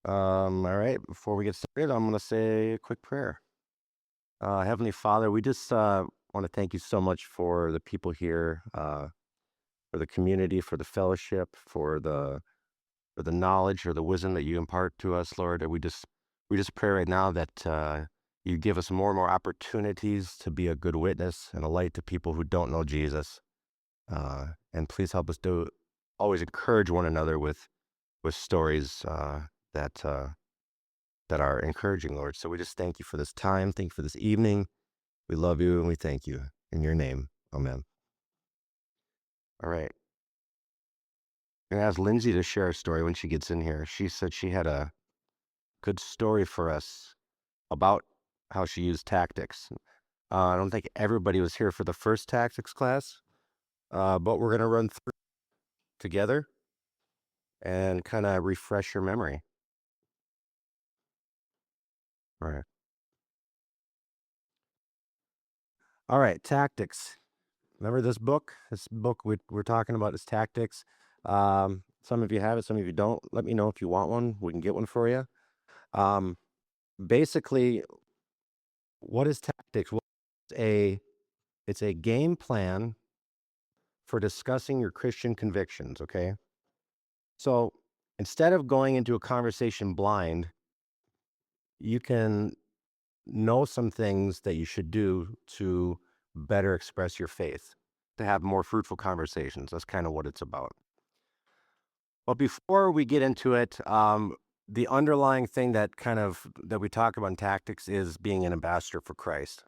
All right, before we get started, I'm going to say a quick prayer. Heavenly Father, we just want to thank you so much for the people here, for the community, for the fellowship, for the knowledge or the wisdom that you impart to us, Lord. And we just pray right now that you give us more and more opportunities to be a good witness and a light to people who don't know Jesus. And please help us to always encourage one another with stories that. That are encouraging, Lord. So we just thank you for this time. Thank you for this evening. We love you and we thank you. In your name, amen. All right. I'm going to ask Lindsay to share a story when she gets in here. She said she had a good story for us about how she used tactics. I don't think everybody was here for the first tactics class, but we're going to run through together and kind of refresh your memory. All right. All right. Tactics. Remember this book? This book we're talking about is Tactics. Some of you have it, some of you don't. Let me know if you want one. We can get one for you. Um, Basically, what is Tactics? Well, it's a game plan for discussing your Christian convictions, okay? So instead of going into a conversation blind, you can know some things that you should do to better express your faith, to have more fruitful conversations. That's kind of what it's about. But before we get into it, the underlying thing that we talk about in tactics is being an ambassador for Christ.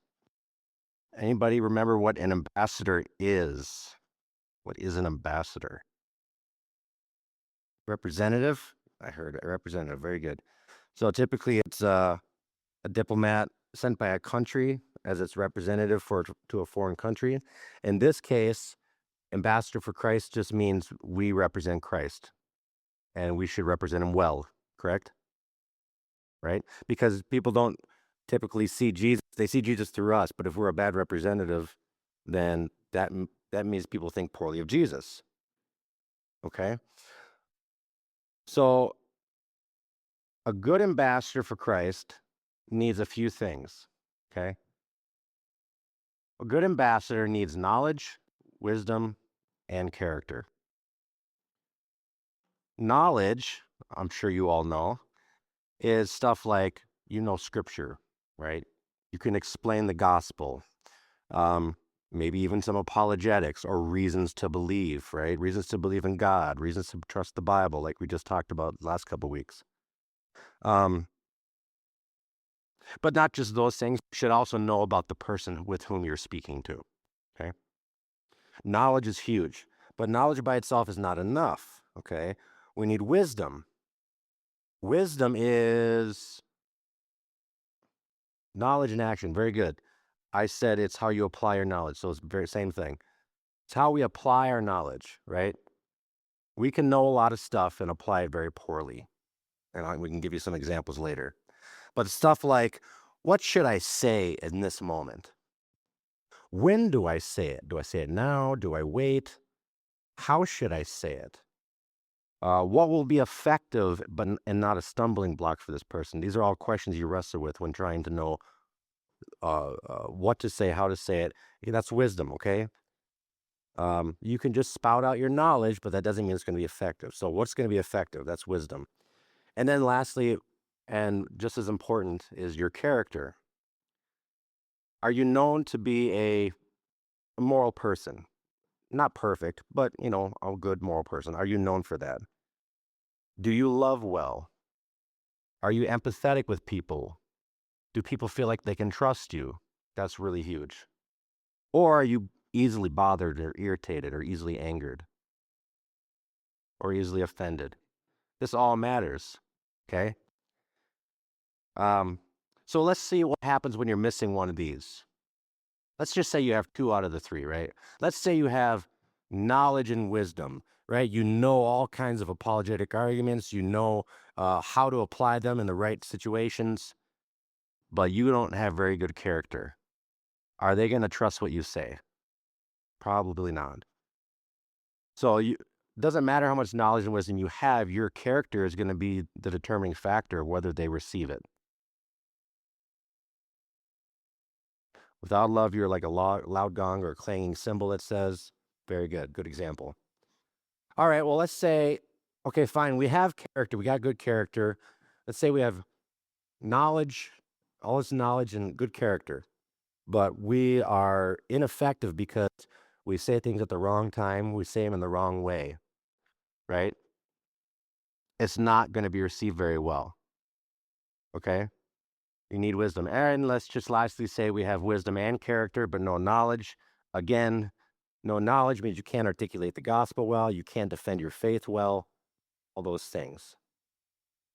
Anybody remember what an ambassador is? What is an ambassador? Representative? I heard a representative. Very good. So typically it's a diplomat sent by a country as its representative to a foreign country. In this case, ambassador for Christ just means we represent Christ and we should represent him well, correct? Right? Because people don't typically see Jesus. They see Jesus through us, but if we're a bad representative, then that means people think poorly of Jesus. Okay? So a good ambassador for Christ needs a few things. Okay? A good ambassador needs knowledge, wisdom, and character. Knowledge, I'm sure you all know, is stuff like scripture, right? You can explain the gospel. Maybe even some apologetics or reasons to believe, right? Reasons to believe in God, reasons to trust the Bible, like we just talked about the last couple of weeks. Um, but not just those things. You should also know about the person with whom you're speaking to, okay? Knowledge is huge, but knowledge by itself is not enough, okay? We need wisdom. Wisdom is knowledge in action. Very good. I said it's how you apply your knowledge, so it's the very same thing. It's how we apply our knowledge, right? We can know a lot of stuff and apply it very poorly. And we can give you some examples later. But stuff like, what should I say in this moment? When do I say it? Do I say it now? Do I wait? How should I say it? What will be effective and not a stumbling block for this person? These are all questions you wrestle with when trying to know what to say, how to say it. That's wisdom, okay? You can just spout out your knowledge, but that doesn't mean it's going to be effective. So what's going to be effective? That's wisdom. And then lastly, and just as important, is your character. Are you known to be a moral person? Not perfect, but a good moral person. Are you known for that? Do you love well? Are you empathetic with people? Do people feel like they can trust you? That's really huge. Or are you easily bothered or irritated or easily angered or easily offended? This all matters. Okay. So let's see what happens when you're missing one of these. Let's just say you have 2 out of the 3, right? Let's say you have knowledge and wisdom, right? You know all kinds of apologetic arguments. You know how to apply them in the right situations, but you don't have very good character. Are they going to trust what you say? Probably not. So doesn't matter how much knowledge and wisdom you have, your character is going to be the determining factor of whether they receive it. Without love, you're like a loud gong or a clanging cymbal, it says. Very good. Good example. All right, well, let's say, okay, fine, we have character. We got good character. Let's say we have knowledge, all this knowledge and good character, but we are ineffective because we say things at the wrong time. We say them in the wrong way, right? It's not going to be received very well. Okay? You need wisdom. And let's just lastly say we have wisdom and character, but no knowledge. Again, no knowledge means you can't articulate the gospel well, you can't defend your faith well, all those things.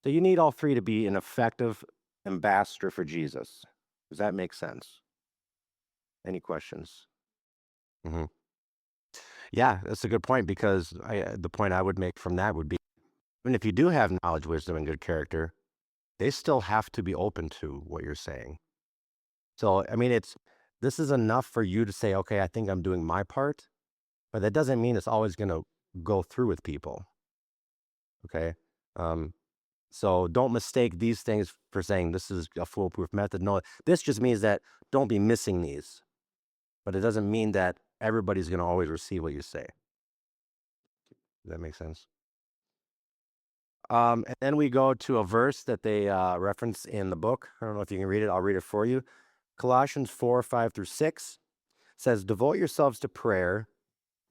So you need all three to be an effective ambassador for Jesus. Does that make sense? Any questions? Hmm. Yeah, that's a good point, because the point I would make from that would be, even if you do have knowledge, wisdom, and good character, they still have to be open to what you're saying. So, I mean, this is enough for you to say, okay, I think I'm doing my part, but that doesn't mean it's always going to go through with people. Okay. So don't mistake these things for saying this is a foolproof method. No, this just means that don't be missing these, but it doesn't mean that everybody's going to always receive what you say. Does that make sense? And then we go to a verse that they reference in the book. I don't know if you can read it. I'll read it for you. Colossians 4:5-6 says, "Devote yourselves to prayer,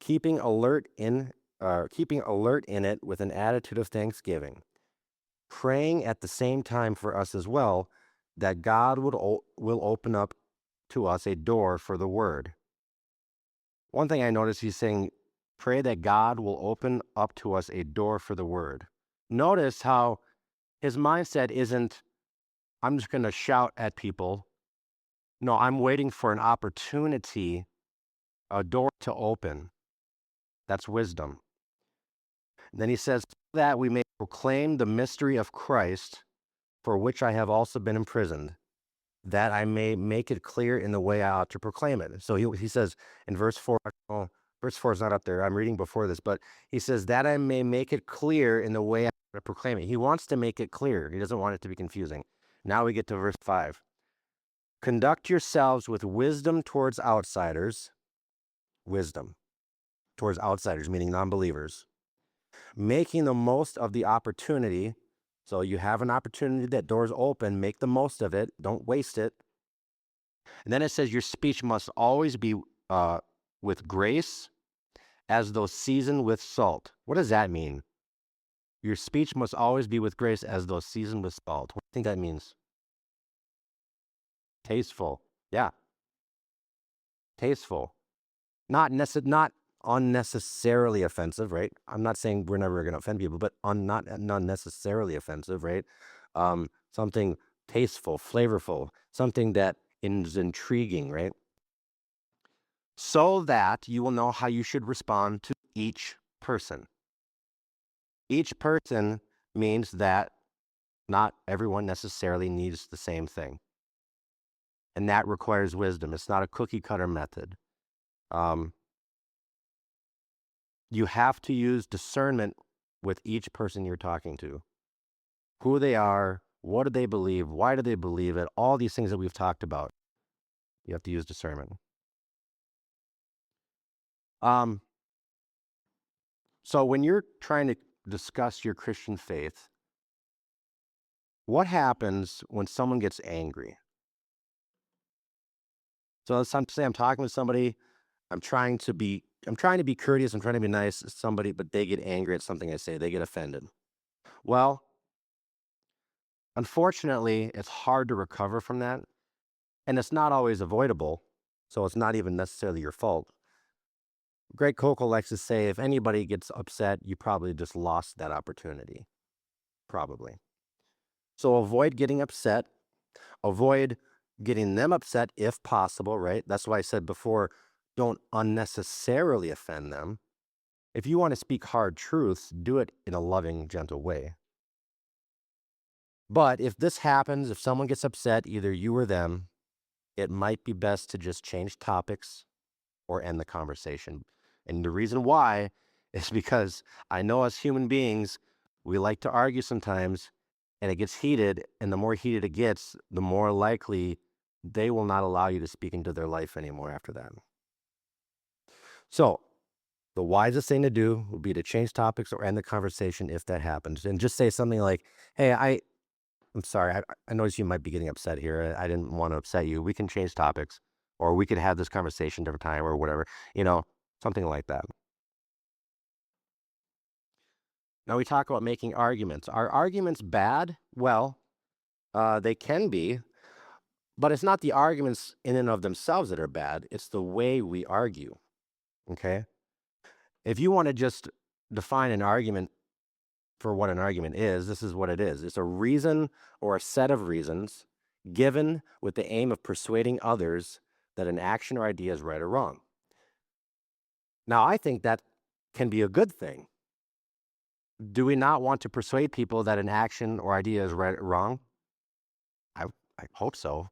keeping alert in it with an attitude of thanksgiving, praying at the same time for us as well, that God will open up to us a door for the word." One thing I noticed, he's saying, pray that God will open up to us a door for the word. Notice how his mindset isn't, I'm just going to shout at people. No, I'm waiting for an opportunity, a door to open. That's wisdom. And then he says, that we may proclaim the mystery of Christ, for which I have also been imprisoned, that I may make it clear in the way I ought to proclaim it. So he says in verse 4, verse 4 is not up there, I'm reading before this, but he says, that I may make it clear in the way I ought to proclaim it. He wants to make it clear. He doesn't want it to be confusing. Now we get to verse 5. Conduct yourselves with wisdom towards outsiders. Wisdom towards outsiders, meaning non-believers. Making the most of the opportunity. So you have an opportunity, that door's open, make the most of it. Don't waste it. And then it says your speech must always be with grace, as though seasoned with salt. What does that mean? Your speech must always be with grace, as though seasoned with salt. What do you think that means? Tasteful. Yeah. Tasteful. Not unnecessarily offensive, right? I'm not saying we're never going to offend people, but not necessarily offensive, right? Something tasteful, flavorful, something that is intriguing, right? So that you will know how you should respond to each person. Each person means that not everyone necessarily needs the same thing. And that requires wisdom. It's not a cookie cutter method. You have to use discernment with each person you're talking to. Who they are, what do they believe, why do they believe it, all these things that we've talked about. You have to use discernment. So when you're trying to discuss your Christian faith, what happens when someone gets angry? So let's say I'm talking with somebody, I'm trying to be courteous, I'm trying to be nice to somebody, but they get angry at something I say, they get offended. Well, unfortunately, it's hard to recover from that, and it's not always avoidable, so it's not even necessarily your fault. Greg Koukl likes to say, if anybody gets upset, you probably just lost that opportunity. Probably. So avoid getting upset. Avoid getting them upset if possible, right? That's why I said before, don't unnecessarily offend them. If you want to speak hard truths, do it in a loving, gentle way. But if this happens, if someone gets upset, either you or them, it might be best to just change topics or end the conversation. And the reason why It's because I know as human beings, we like to argue sometimes, and it gets heated. And the more heated it gets, the more likely they will not allow you to speak into their life anymore after that. So, the wisest thing to do would be to change topics or end the conversation if that happens. And just say something like, hey, I'm sorry. I notice you might be getting upset here. I didn't want to upset you. We can change topics, or we could have this conversation different time, or whatever, something like that. Now we talk about making arguments. Are arguments bad? Well, they can be, but it's not the arguments in and of themselves that are bad. It's the way we argue. Okay. If you want to just define an argument for what an argument is, this is what it is. It's a reason or a set of reasons given with the aim of persuading others that an action or idea is right or wrong. Now, I think that can be a good thing. Do we not want to persuade people that an action or idea is right or wrong? I hope so.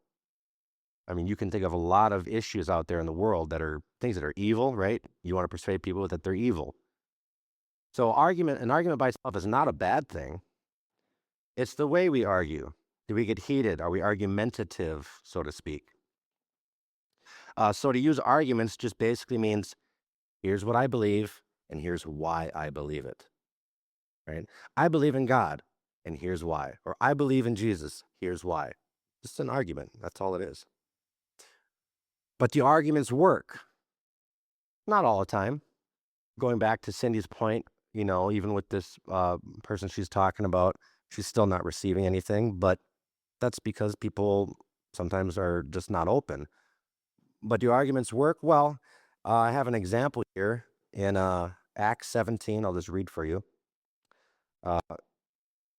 I mean, you can think of a lot of issues out there in the world that are things that are evil, right? You want to persuade people that they're evil. So an argument by itself is not a bad thing. It's the way we argue. Do we get heated? Are we argumentative, so to speak? So to use arguments just basically means here's what I believe and here's why I believe it, right? I believe in God and here's why. Or I believe in Jesus, here's why. Just an argument. That's all it is. But the arguments work. Not all the time. Going back to Cindy's point, even with this person she's talking about, she's still not receiving anything, but that's because people sometimes are just not open. But do arguments work? Well, I have an example here in Acts 17. I'll just read for you.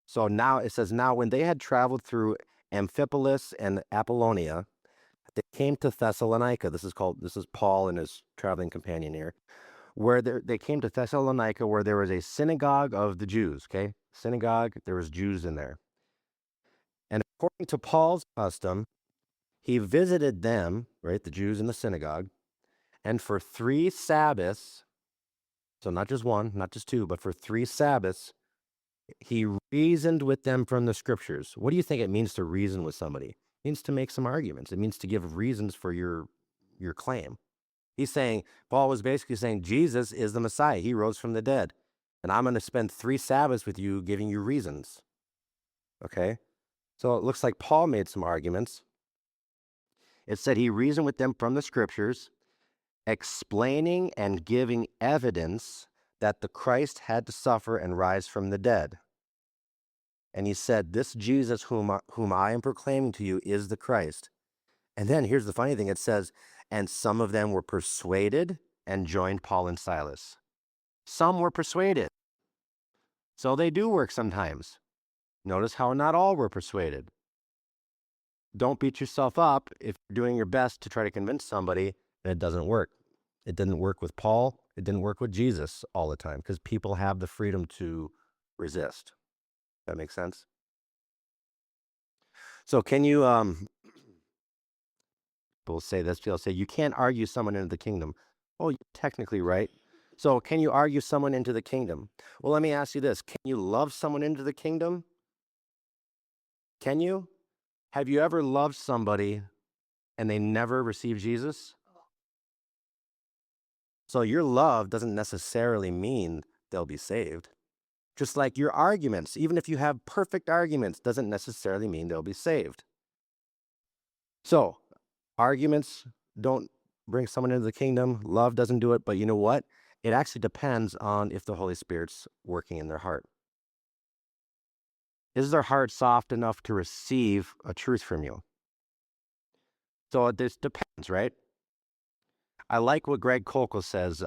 So now it says, now when they had traveled through Amphipolis and Apollonia, they came to Thessalonica. This is Paul and his traveling companion here, where they came to Thessalonica, where there was a synagogue of the Jews. Okay, synagogue. There was Jews in there, and according to Paul's custom, he visited them, right, the Jews in the synagogue, and for 3 Sabbaths, so not just one, not just two, but for 3 Sabbaths, he reasoned with them from the scriptures. What do you think it means to reason with somebody? It means to make some arguments. It means to give reasons for your claim. Paul was basically saying, Jesus is the Messiah. He rose from the dead. And I'm going to spend 3 Sabbaths with you giving you reasons. Okay? So it looks like Paul made some arguments. It said he reasoned with them from the scriptures, explaining and giving evidence that the Christ had to suffer and rise from the dead. And he said, this Jesus whom I am proclaiming to you is the Christ. And then here's the funny thing. It says, and some of them were persuaded and joined Paul and Silas. Some were persuaded. So they do work sometimes. Notice how not all were persuaded. Don't beat yourself up if you're doing your best to try to convince somebody and it doesn't work. It didn't work with Paul. It didn't work with Jesus all the time because people have the freedom to resist. That makes sense? So can you, people say this, people say, you can't argue someone into the kingdom. Oh, you're technically right. So can you argue someone into the kingdom? Well, let me ask you this. Can you love someone into the kingdom? Can you? Have you ever loved somebody and they never received Jesus? So your love doesn't necessarily mean they'll be saved. Just like your arguments, even if you have perfect arguments, doesn't necessarily mean they'll be saved. So arguments don't bring someone into the kingdom. Love doesn't do it. But you know what? It actually depends on if the Holy Spirit's working in their heart. Is their heart soft enough to receive a truth from you? So this depends, right? I like what Greg Koukl says.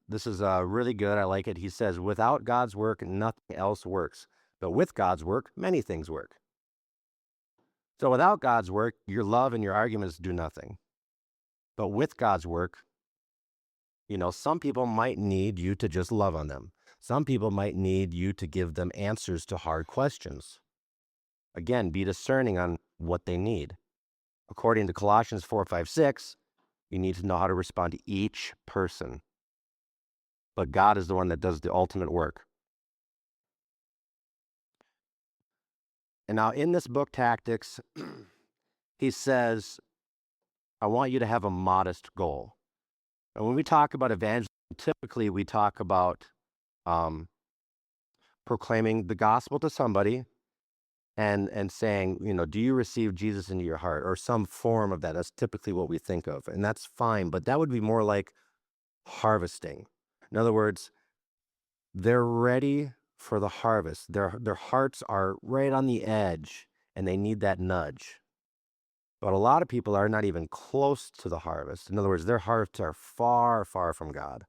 This is really good. I like it. He says, without God's work, nothing else works. But with God's work, many things work. So without God's work, your love and your arguments do nothing. But with God's work, some people might need you to just love on them. Some people might need you to give them answers to hard questions. Again, be discerning on what they need. According to Colossians 4:5-6, you need to know how to respond to each person. but God is the one that does the ultimate work. And now in this book, Tactics, he says, I want you to have a modest goal. And when we talk about evangelism, typically we talk about um, proclaiming the gospel to somebody and saying, do you receive Jesus into your heart, or some form of that. That's typically what we think of, and that's fine, but that would be more like harvesting. In other words, they're ready for the harvest. Their hearts are right on the edge, and they need that nudge. But a lot of people are not even close to the harvest. In other words, their hearts are far, far from God.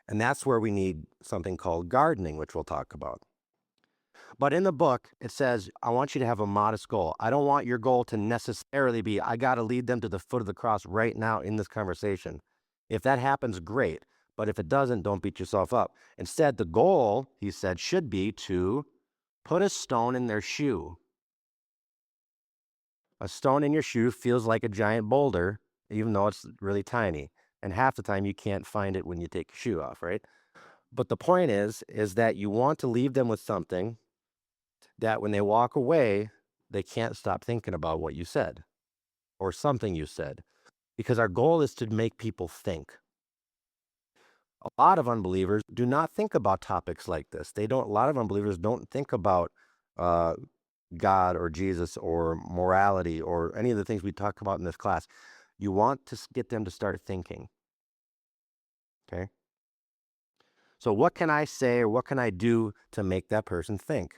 And that's where we need something called gardening, which we'll talk about. But in the book, it says, I want you to have a modest goal. I don't want your goal to necessarily be, I got to lead them to the foot of the cross right now in this conversation. If that happens, great. But if it doesn't, don't beat yourself up. Instead, the goal, he said, should be to put a stone in their shoe. A stone in your shoe feels like a giant boulder, even though it's really tiny. And half the time you can't find it when you take your shoe off, right? But the point is that you want to leave them with something that when they walk away, they can't stop thinking about what you said or something you said, because our goal is to make people think. A lot of unbelievers do not think about topics like this. A lot of unbelievers don't think about God or Jesus or morality or any of the things we talk about in this class. You want to get them to start thinking. Okay? So what can I say or what can I do to make that person think?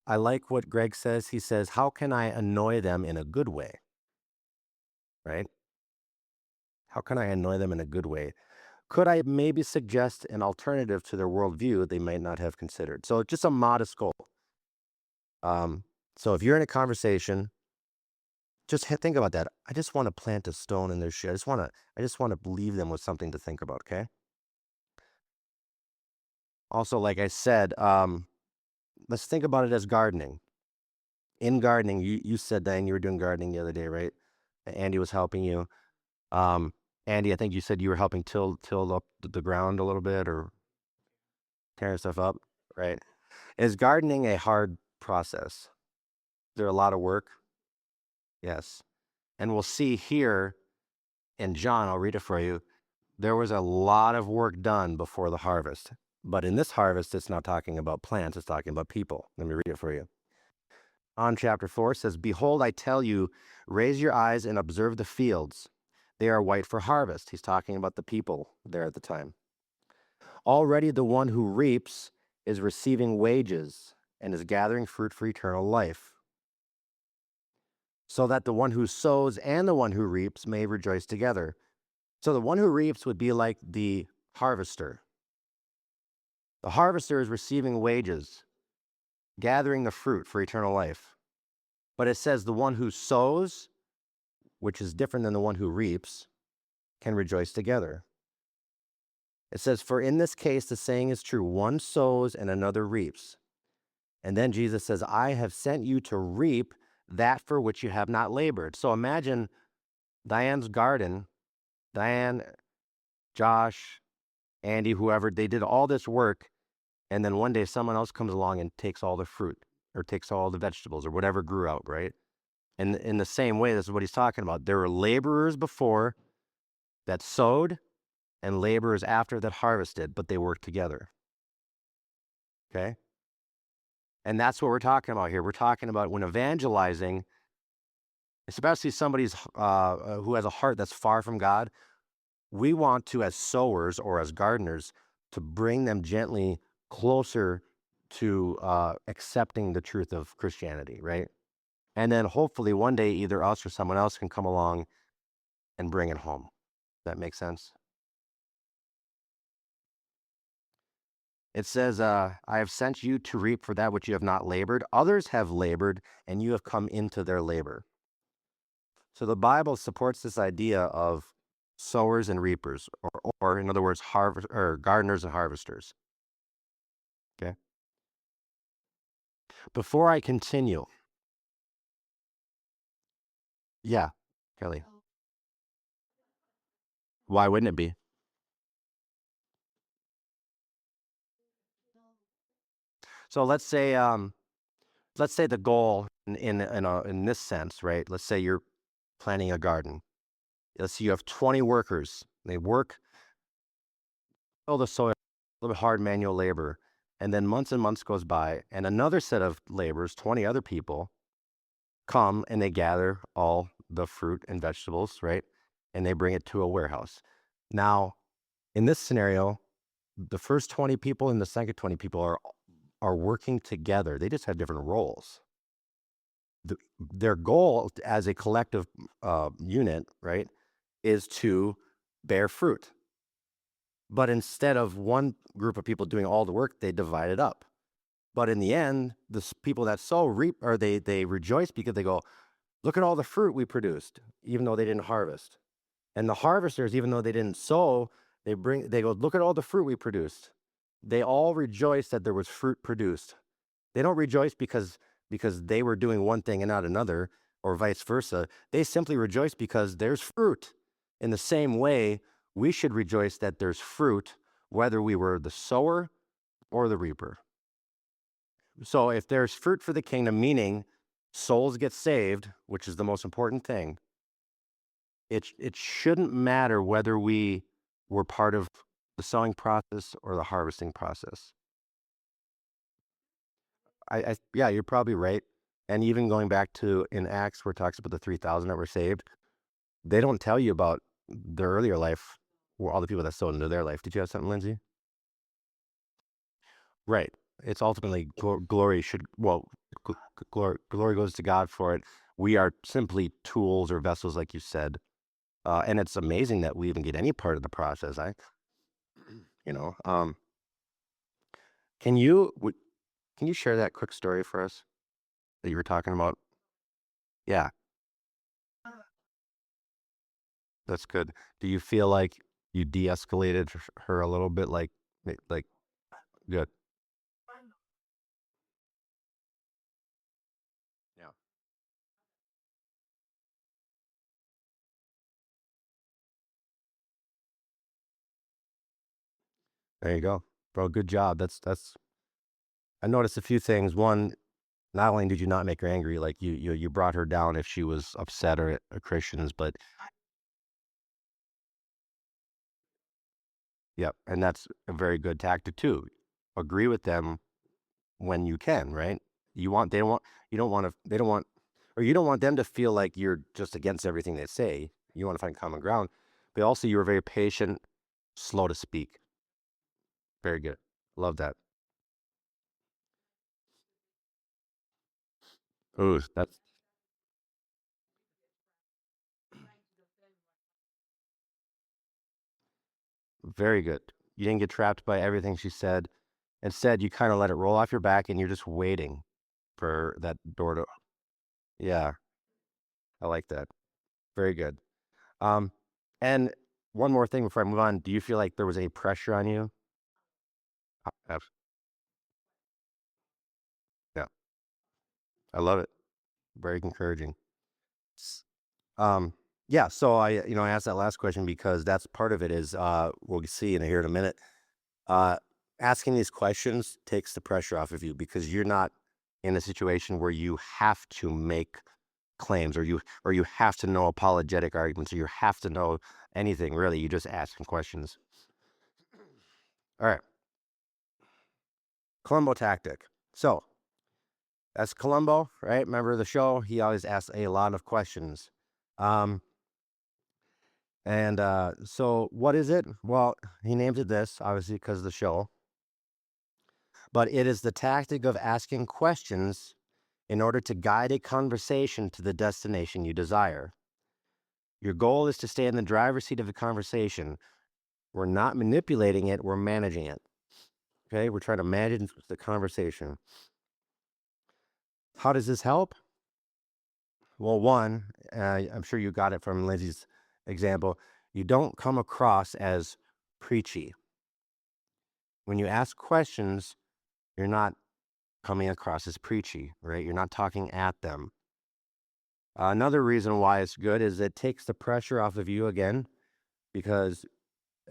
I like what Greg says. He says, how can I annoy them in a good way? Right? How can I annoy them in a good way? Could I maybe suggest an alternative to their worldview they might not have considered? So just a modest goal. So if you're in a conversation, just think about that. I just want to plant a stone in their shoe. I just want to leave them with something to think about. Okay. Also, like I said, let's think about it as gardening. In gardening, you said, Diane, you were doing gardening the other day, right? Andy was helping you. Andy, I think you said you were helping till up the ground a little bit, or tearing stuff up, right? Is gardening a hard process? Is there a lot of work? Yes. And we'll see here in John, I'll read it for you. There was a lot of work done before the harvest. But in this harvest, it's not talking about plants, it's talking about people. Let me read it for you. On chapter 4 says, behold, I tell you, raise your eyes and observe the fields. They are white for harvest. He's talking about the people there at the time. Already the one who reaps is receiving wages and is gathering fruit for eternal life, so that the one who sows and the one who reaps may rejoice together. So the one who reaps would be like the harvester. The harvester is receiving wages, gathering the fruit for eternal life. But it says the one who sows, which is different than the one who reaps, can rejoice together. It says, for in this case, the saying is true, one sows and another reaps. And then Jesus says, I have sent you to reap that for which you have not labored. So imagine Diane's garden, Diane, Josh, Andy, whoever, they did all this work. And then one day someone else comes along and takes all the fruit or takes all the vegetables or whatever grew out, right? And in the same way, this is what he's talking about. There were laborers before that sowed and laborers after that harvested, but they worked together. Okay? And that's what we're talking about here. We're talking about when evangelizing, especially somebody's who has a heart that's far from God, we want to, as sowers or as gardeners, to bring them gently closer to accepting the truth of Christianity, right? And then hopefully one day either us or someone else can come along and bring it home. That makes sense? It says, I have sent you to reap for that which you have not labored. Others have labored, and you have come into their labor. So the Bible supports this idea of sowers and reapers, or in other words, gardeners and harvesters. Okay. Before I continue, yeah, Kelly, why wouldn't it be? So let's say the goal in this sense, right? Let's say you're planting a garden. Let's say you have 20 workers. They work till the soil, a little bit hard manual labor, and then months and months goes by, and another set of laborers, 20 other people, come and they gather all the fruit and vegetables, right? And they bring it to a warehouse. Now, in this scenario, the first 20 people and the second 20 people are working together. They just have different roles. Their goal as a collective unit, right, is to bear fruit. But instead of one group of people doing all the work, they divide it up. But in the end, the people that sow reap, or they rejoice because they go, look at all the fruit we produced, even though they didn't harvest. And the harvesters, even though they didn't sow, they go, look at all the fruit we produced. They all rejoice that there was fruit produced. They don't rejoice because they were doing one thing and not another, or vice versa. They simply rejoice because there's fruit. In the same way, we should rejoice that there's fruit, whether we were the sower or the reaper. So if there's fruit for the kingdom, meaning souls get saved, which is the most important thing, it shouldn't matter whether we were part of the sowing process or the harvesting process. Yeah, you're probably right. And even going back to in Acts where it talks about the 3,000 that were saved, they don't tell you about their earlier life or all the people that sowed into their life. Did you have something, Lindsay? Right. It's ultimately glory glory goes to God for it. We are simply tools or vessels, like you said. And it's amazing that we even get any part of the process. You know, can you can you share that quick story for us that you were talking about? Yeah, that's good. Do you feel like you de-escalated her a little bit? Like good. Yeah. There you go, bro. Good job. That's. I noticed a few things. One, not only did you not make her angry, like you brought her down if she was upset or Christians, but yep, and that's a very good tactic too. Agree with them when you can, right? You want they don't want you don't want to they don't want or you don't want them to feel like you're just against everything they say. You want to find common ground. But also you were very patient, slow to speak. Very good. Love that. Ooh, that's very good. You didn't get trapped by everything she said. Instead, you kind of let it roll off your back and you're just waiting for that door to. Yeah, I like that. Very good. Um, and one more thing before I move on, do you feel like there was any pressure on you? Abs- Yeah, I love it. Very encouraging. S- Um, yeah, so I asked that last question because that's part of it is we'll see in here in a minute. Uh, Asking these questions takes the pressure off of you because you're not in a situation where you have to make claims or you have to know apologetic arguments or you have to know anything really. You just asking questions. All right, Columbo tactic. So that's Columbo, right? Remember the show? He always asks a lot of questions. Um, so what is it? Well, he named it this, obviously, because of the show. But it is the tactic of asking questions in order to guide a conversation to the destination you desire. Your goal is to stay in the driver's seat of the conversation. We're not manipulating it, we're managing it. Okay, we're trying to manage the conversation. How does this help? Well, one, I'm sure you got it from Lindsay's example. You don't come across as preachy. When you ask questions, you're not coming across as preachy, right? You're not talking at them. Another reason why it's good is it takes the pressure off of you again, because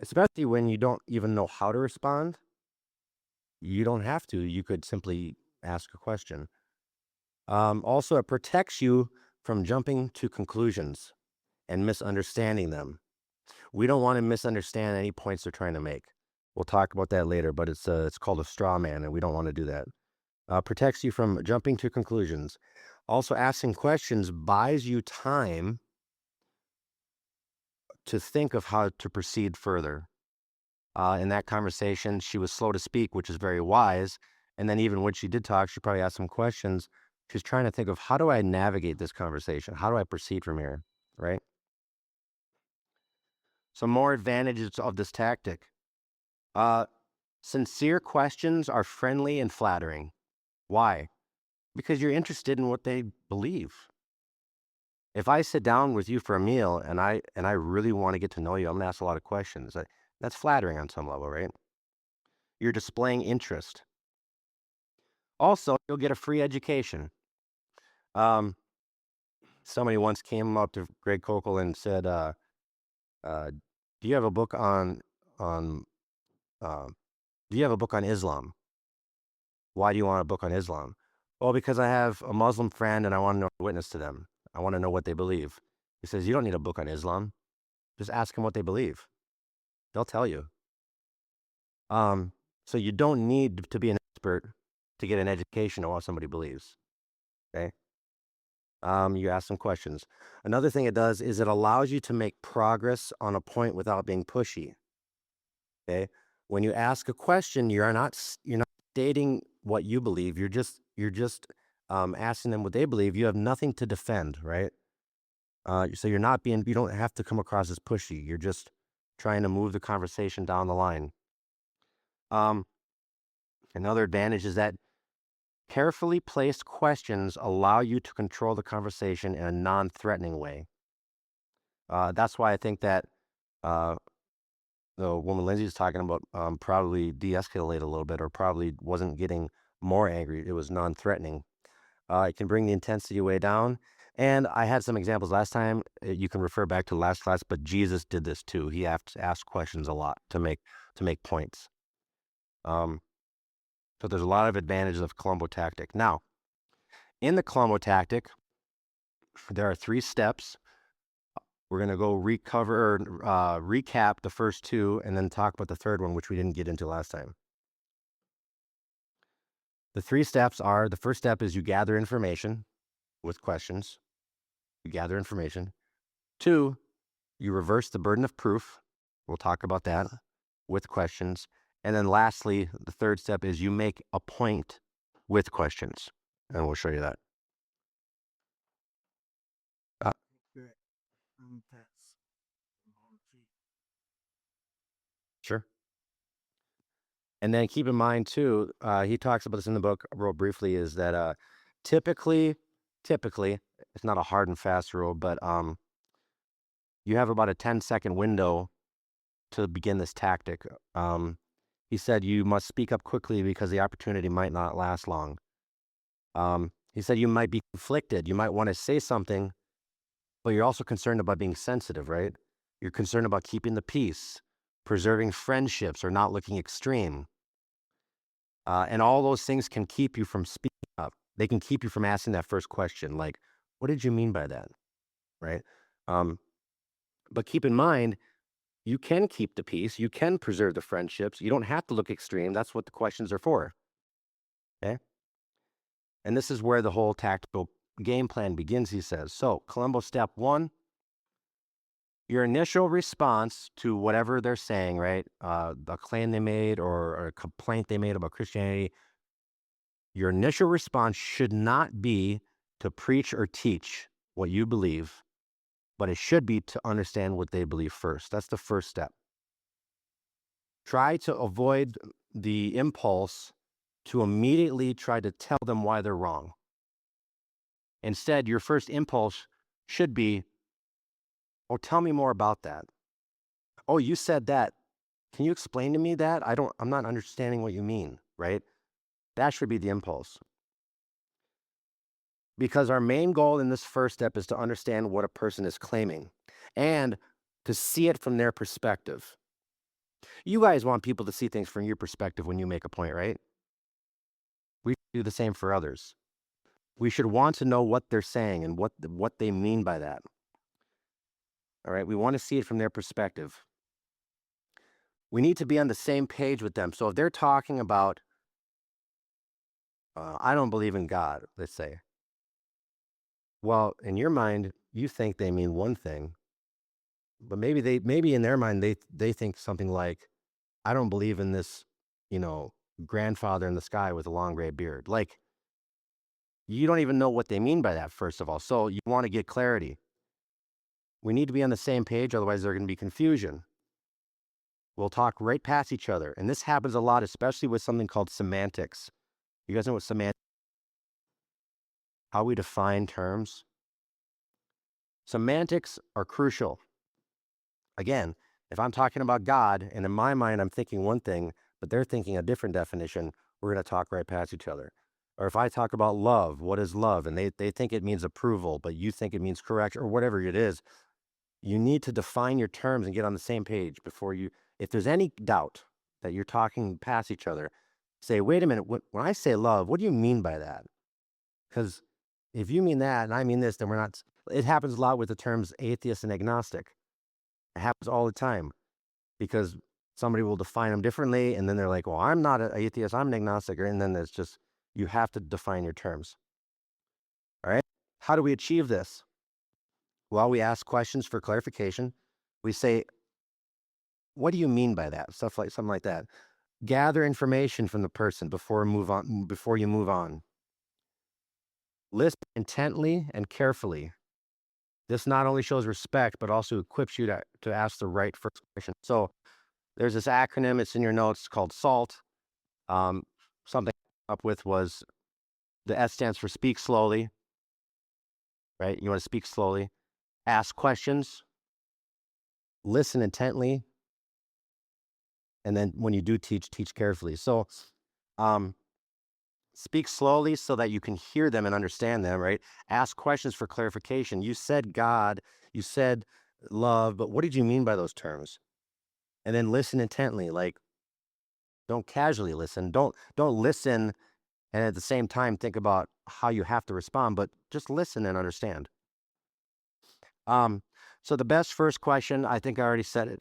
especially when you don't even know how to respond, You don't have to. You could simply ask a question. Also, it protects you from jumping to conclusions and misunderstanding them. We don't want to misunderstand any points they're trying to make. We'll talk about that later, but it's called a straw man, and we don't want to do that. Protects you from jumping to conclusions. Also, asking questions buys you time to think of how to proceed further. In that conversation, she was slow to speak, which is very wise. And then even when she did talk, she probably asked some questions. She's trying to think of, how do I navigate this conversation? How do I proceed from here? Right? Some more advantages of this tactic. Sincere questions are friendly and flattering. Why? Because you're interested in what they believe. If I sit down with you for a meal and I really want to get to know you, I'm gonna ask a lot of questions. That's flattering on some level, right? You're displaying interest. Also, you'll get a free education. Um, Somebody once came up to Greg Kokel and said, "Do you have a book on uh, Do you have a book on Islam? Why do you want a book on Islam?" Well, because I have a Muslim friend and I want to know witness to them. I want to know what they believe. He says, "You don't need a book on Islam. Just ask them what they believe. They'll tell you." Um, so you don't need to be an expert to get an education on what somebody believes. Okay. You ask some questions. Another thing it does is it allows you to make progress on a point without being pushy. Okay. When you ask a question, you're not stating what you believe. You're just asking them what they believe. You have nothing to defend, right? So you don't have to come across as pushy. You're just trying to move the conversation down the line. Um, Another advantage is that carefully placed questions allow you to control the conversation in a non-threatening way. That's why I think that uh, the woman Lindsay is talking about probably de-escalated a little bit, or probably wasn't getting more angry. It was non-threatening. It can bring the intensity way down. And I had some examples last time. You can refer back to last class, but Jesus did this too. He asked questions a lot to make points. So there's a lot of advantages of Columbo tactic. Now, in the Columbo tactic, there are 3 steps. We're going to go recap the first 2 and then talk about the third one, which we didn't get into last time. The 3 steps are, the first step is you gather information with questions. You gather information. 2, you reverse the burden of proof. We'll talk about that with questions. And then lastly, the third step is you make a point with questions. And we'll show you that. Uh, sure. And then keep in mind too, he talks about this in the book real briefly, is that typically, it's not a hard and fast rule, but you have about a 10-second window to begin this tactic. He said you must speak up quickly because the opportunity might not last long. He said you might be conflicted. You might want to say something, but you're also concerned about being sensitive, right? You're concerned about keeping the peace, preserving friendships, or not looking extreme. And all those things can keep you from speaking up. They can keep you from asking that first question, like, what did you mean by that? Right? But keep in mind, you can keep the peace. You can preserve the friendships. You don't have to look extreme. That's what the questions are for. Okay? And this is where the whole tactical game plan begins, he says. So, Columbo step 1, your initial response to whatever they're saying, right? The claim they made or a complaint they made about Christianity, your initial response should not be to preach or teach what you believe, but it should be to understand what they believe first. That's the first step. Try to avoid the impulse to immediately try to tell them why they're wrong. Instead, your first impulse should be, "Oh, tell me more about that. Oh, you said that. Can you explain to me that? I'm not understanding what you mean," right? That should be the impulse. Because our main goal in this first step is to understand what a person is claiming and to see it from their perspective. You guys want people to see things from your perspective when you make a point, right? do the same for others. We should want to know what they're saying and what they mean by that. All right. We want to see it from their perspective. We need to be on the same page with them. So if they're talking about, I don't believe in God, let's say. Well, in your mind, you think they mean one thing, but maybe in their mind they think something like, I don't believe in this, you know, grandfather in the sky with a long gray beard. Like, you don't even know what they mean by that, first of all. So you want to get clarity. We need to be on the same page, otherwise there's going to be confusion. We'll talk right past each other. And this happens a lot, especially with something called semantics. You guys know what semantics, how we define terms? Semantics are crucial. Again, if I'm talking about God and in my mind I'm thinking one thing, but they're thinking a different definition, we're going to talk right past each other. Or if I talk about love, what is love? And they think it means approval, but you think it means correction or whatever it is. You need to define your terms and get on the same page before you, if there's any doubt that you're talking past each other, say, wait a minute, when I say love, what do you mean by that? Because if you mean that and I mean this, then we're not, it happens a lot with the terms atheist and agnostic. It happens all the time because somebody will define them differently. And then they're like, well, I'm not an atheist, I'm an agnostic. And then there's just, you have to define your terms. All right. How do we achieve this? Well, we ask questions for clarification. We say, what do you mean by that? Something like that. Gather information from the person before you move on. Listen intently and carefully. This not only shows respect, but also equips you to ask the right first question. So there's this acronym, it's in your notes, called SALT. Something I came up with was, the S stands for speak slowly, right? You want to speak slowly. Ask questions. Listen intently. And then when you do teach carefully. So speak slowly so that you can hear them and understand them, right? Ask questions for clarification. You said God, you said love, but what did you mean by those terms? And then listen intently. Like, don't casually listen. Don't listen and at the same time think about how you have to respond, but just listen and understand. So the best first question, I think I already said it,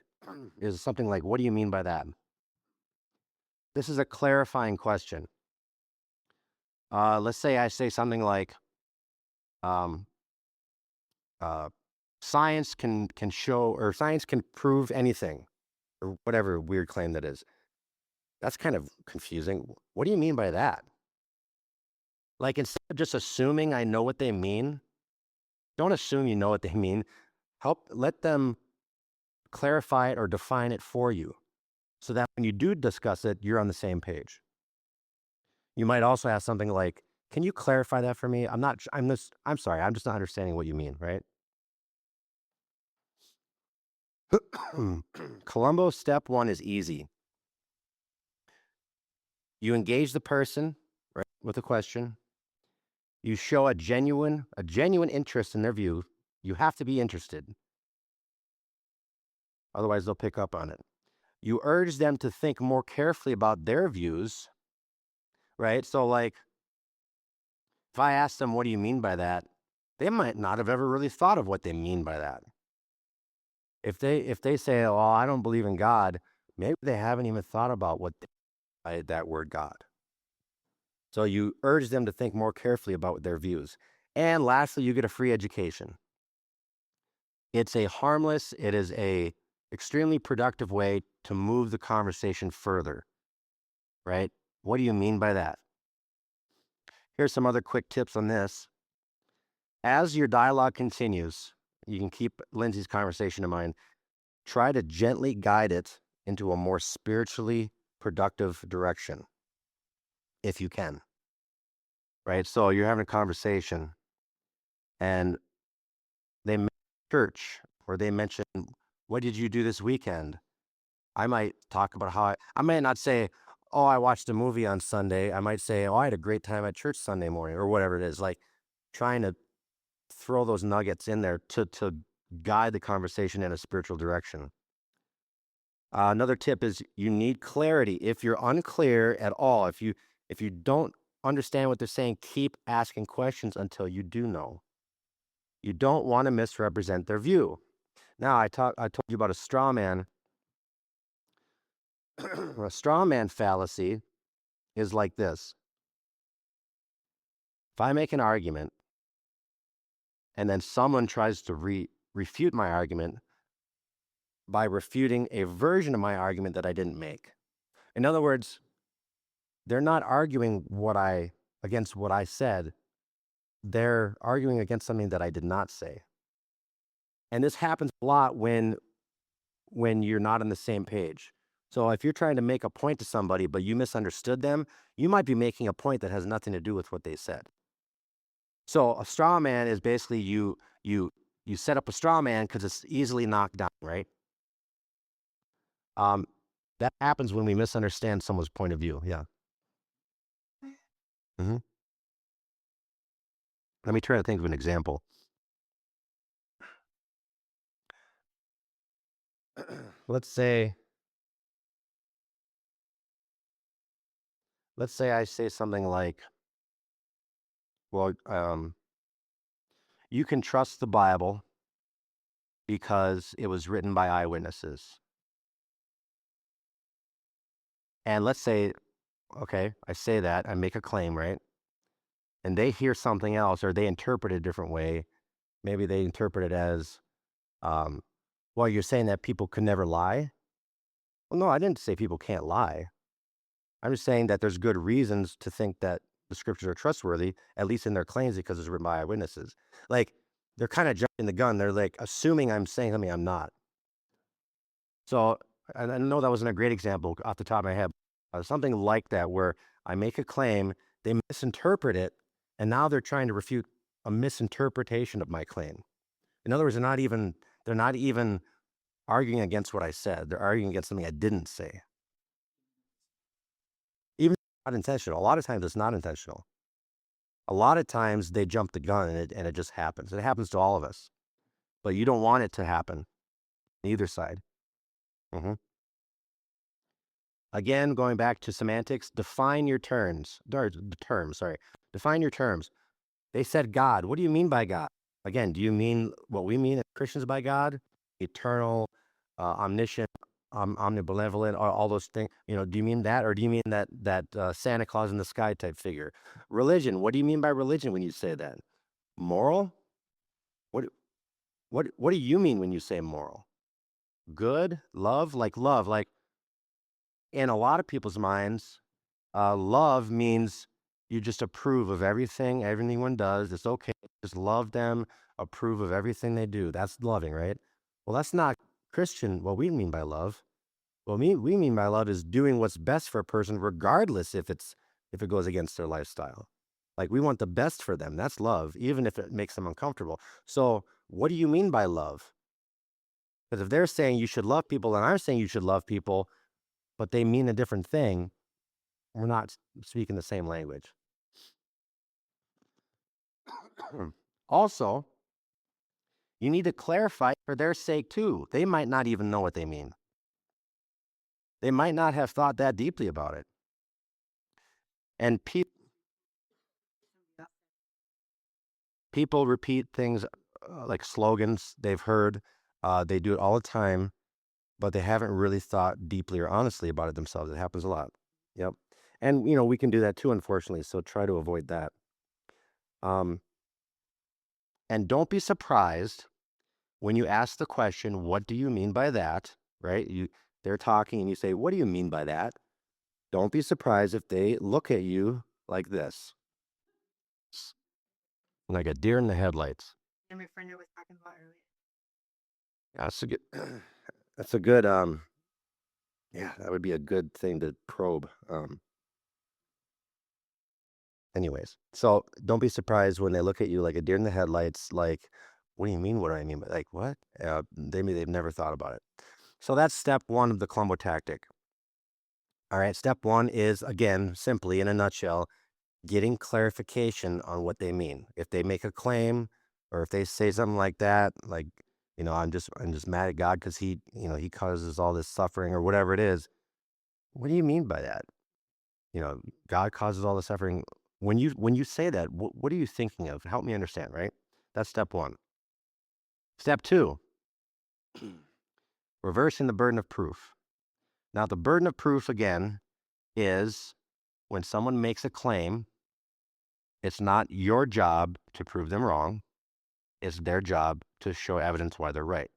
is something like, what do you mean by that? This is a clarifying question. Let's say I say something like, um, science can show, or science can prove anything, or whatever weird claim that is. That's kind of confusing. What do you mean by that? Like, instead of just assuming I know what they mean, don't assume you know what they mean. Let them clarify it or define it for you so that when you do discuss it, you're on the same page. You might also ask something like, can you clarify that for me? I'm sorry, I'm just not understanding what you mean, right? Columbo step one is easy. You engage the person, right, with a question. You show a genuine interest in their view. You have to be interested. Otherwise, they'll pick up on it. You urge them to think more carefully about their views, right? So like, if I ask them, what do you mean by that? They might not have ever really thought of what they mean by that. If they say, oh, I don't believe in God, maybe they haven't even thought about what they mean by that word God. So you urge them to think more carefully about their views. And lastly, you get a free education. It is a extremely productive way to move the conversation further, right? What do you mean by that? Here's some other quick tips on this. As your dialogue continues, you can keep Lindsay's conversation in mind. Try to gently guide it into a more spiritually productive direction, if you can, right? So you're having a conversation and they mention church, or they mention, what did you do this weekend? I might talk about how I might not say, oh, I watched a movie on Sunday. I might say, oh, I had a great time at church Sunday morning, or whatever it is. Like, trying to throw those nuggets in there to guide the conversation in a spiritual direction. Another tip is, you need clarity. If you're unclear at all, if you don't understand what they're saying, keep asking questions until you do know. You don't want to misrepresent their view. Now, I told you about a straw man. A straw man fallacy is like this. If I make an argument and then someone tries to refute my argument by refuting a version of my argument that I didn't make. In other words, they're not arguing against what I said. They're arguing against something that I did not say. And this happens a lot when you're not on the same page. So if you're trying to make a point to somebody, but you misunderstood them, you might be making a point that has nothing to do with what they said. So a straw man is basically you set up a straw man because it's easily knocked down, right? That happens when we misunderstand someone's point of view. Yeah. hmm Let me try to think of an example. Let's say I say something like, well, you can trust the Bible because it was written by eyewitnesses. And let's say, okay, I say that, I make a claim, right? And they hear something else or they interpret it a different way. Maybe they interpret it as, well, you're saying that people could never lie. Well, no, I didn't say people can't lie. I'm just saying that there's good reasons to think that the scriptures are trustworthy, at least in their claims, because it's written by eyewitnesses. Like, they're kind of jumping the gun. They're like assuming I'm saying something I'm not. So I know that wasn't a great example off the top of my head. Something like that, where I make a claim, they misinterpret it, and now they're trying to refute a misinterpretation of my claim. In other words, they're not even arguing against what I said. They're arguing against something I didn't say. Even if it's not intentional. A lot of times it's not intentional. A lot of times they jump the gun and it just happens. It happens to all of us. But you don't want it to happen on either side. hmm Again, going back to semantics, define your terms. Define your terms. They said God. What do you mean by God? Again, do you mean what we mean as Christians by God? Eternal, omniscient, omnibenevolent, all those things. Do you mean that, or do you mean that Santa Claus in the sky type figure? Religion. What do you mean by religion when you say that? Moral. What what do you mean when you say moral? Good, love, like in a lot of people's minds, love means you just approve of everything everyone does. It's okay. Just love them, approve of everything they do. That's loving, right? Well, that's not Christian. What we mean by love. What we mean by love is doing what's best for a person, regardless if it goes against their lifestyle. Like, we want the best for them. That's love, even if it makes them uncomfortable. So, what do you mean by love? Because if they're saying you should love people and I'm saying you should love people, but they mean a different thing, we're not speaking the same language. Also, you need to clarify for their sake too. They might not even know what they mean. They might not have thought that deeply about it. And people repeat things like slogans they've heard. They do it all the time, but they haven't really thought deeply or honestly about it themselves. It happens a lot. Yep. And, we can do that too, unfortunately. So try to avoid that. Um, and don't be surprised when you ask the question, what do you mean by that? Right? They're talking and you say, what do you mean by that? Don't be surprised if they look at you like this, like a deer in the headlights. And my friend was talking about earlier. That's a good, that's a good, yeah, that would be a good thing to probe. Anyways, so don't be surprised when they look at you like a deer in the headlights, like, what do you mean? What do I mean? Like, what? They've never thought about it. So that's step one of the Columbo tactic. All right. Step one is, again, simply in a nutshell, getting clarification on what they mean. If they make a claim or if they say something like that, like, I'm just mad at God because he causes all this suffering or whatever it is. What do you mean by that? God causes all the suffering. When you say that, what are you thinking of? Help me understand, right? That's step one. Step two, reversing the burden of proof. Now, the burden of proof, again, is when someone makes a claim, it's not your job to prove them wrong. It's their job to show evidence why they're right.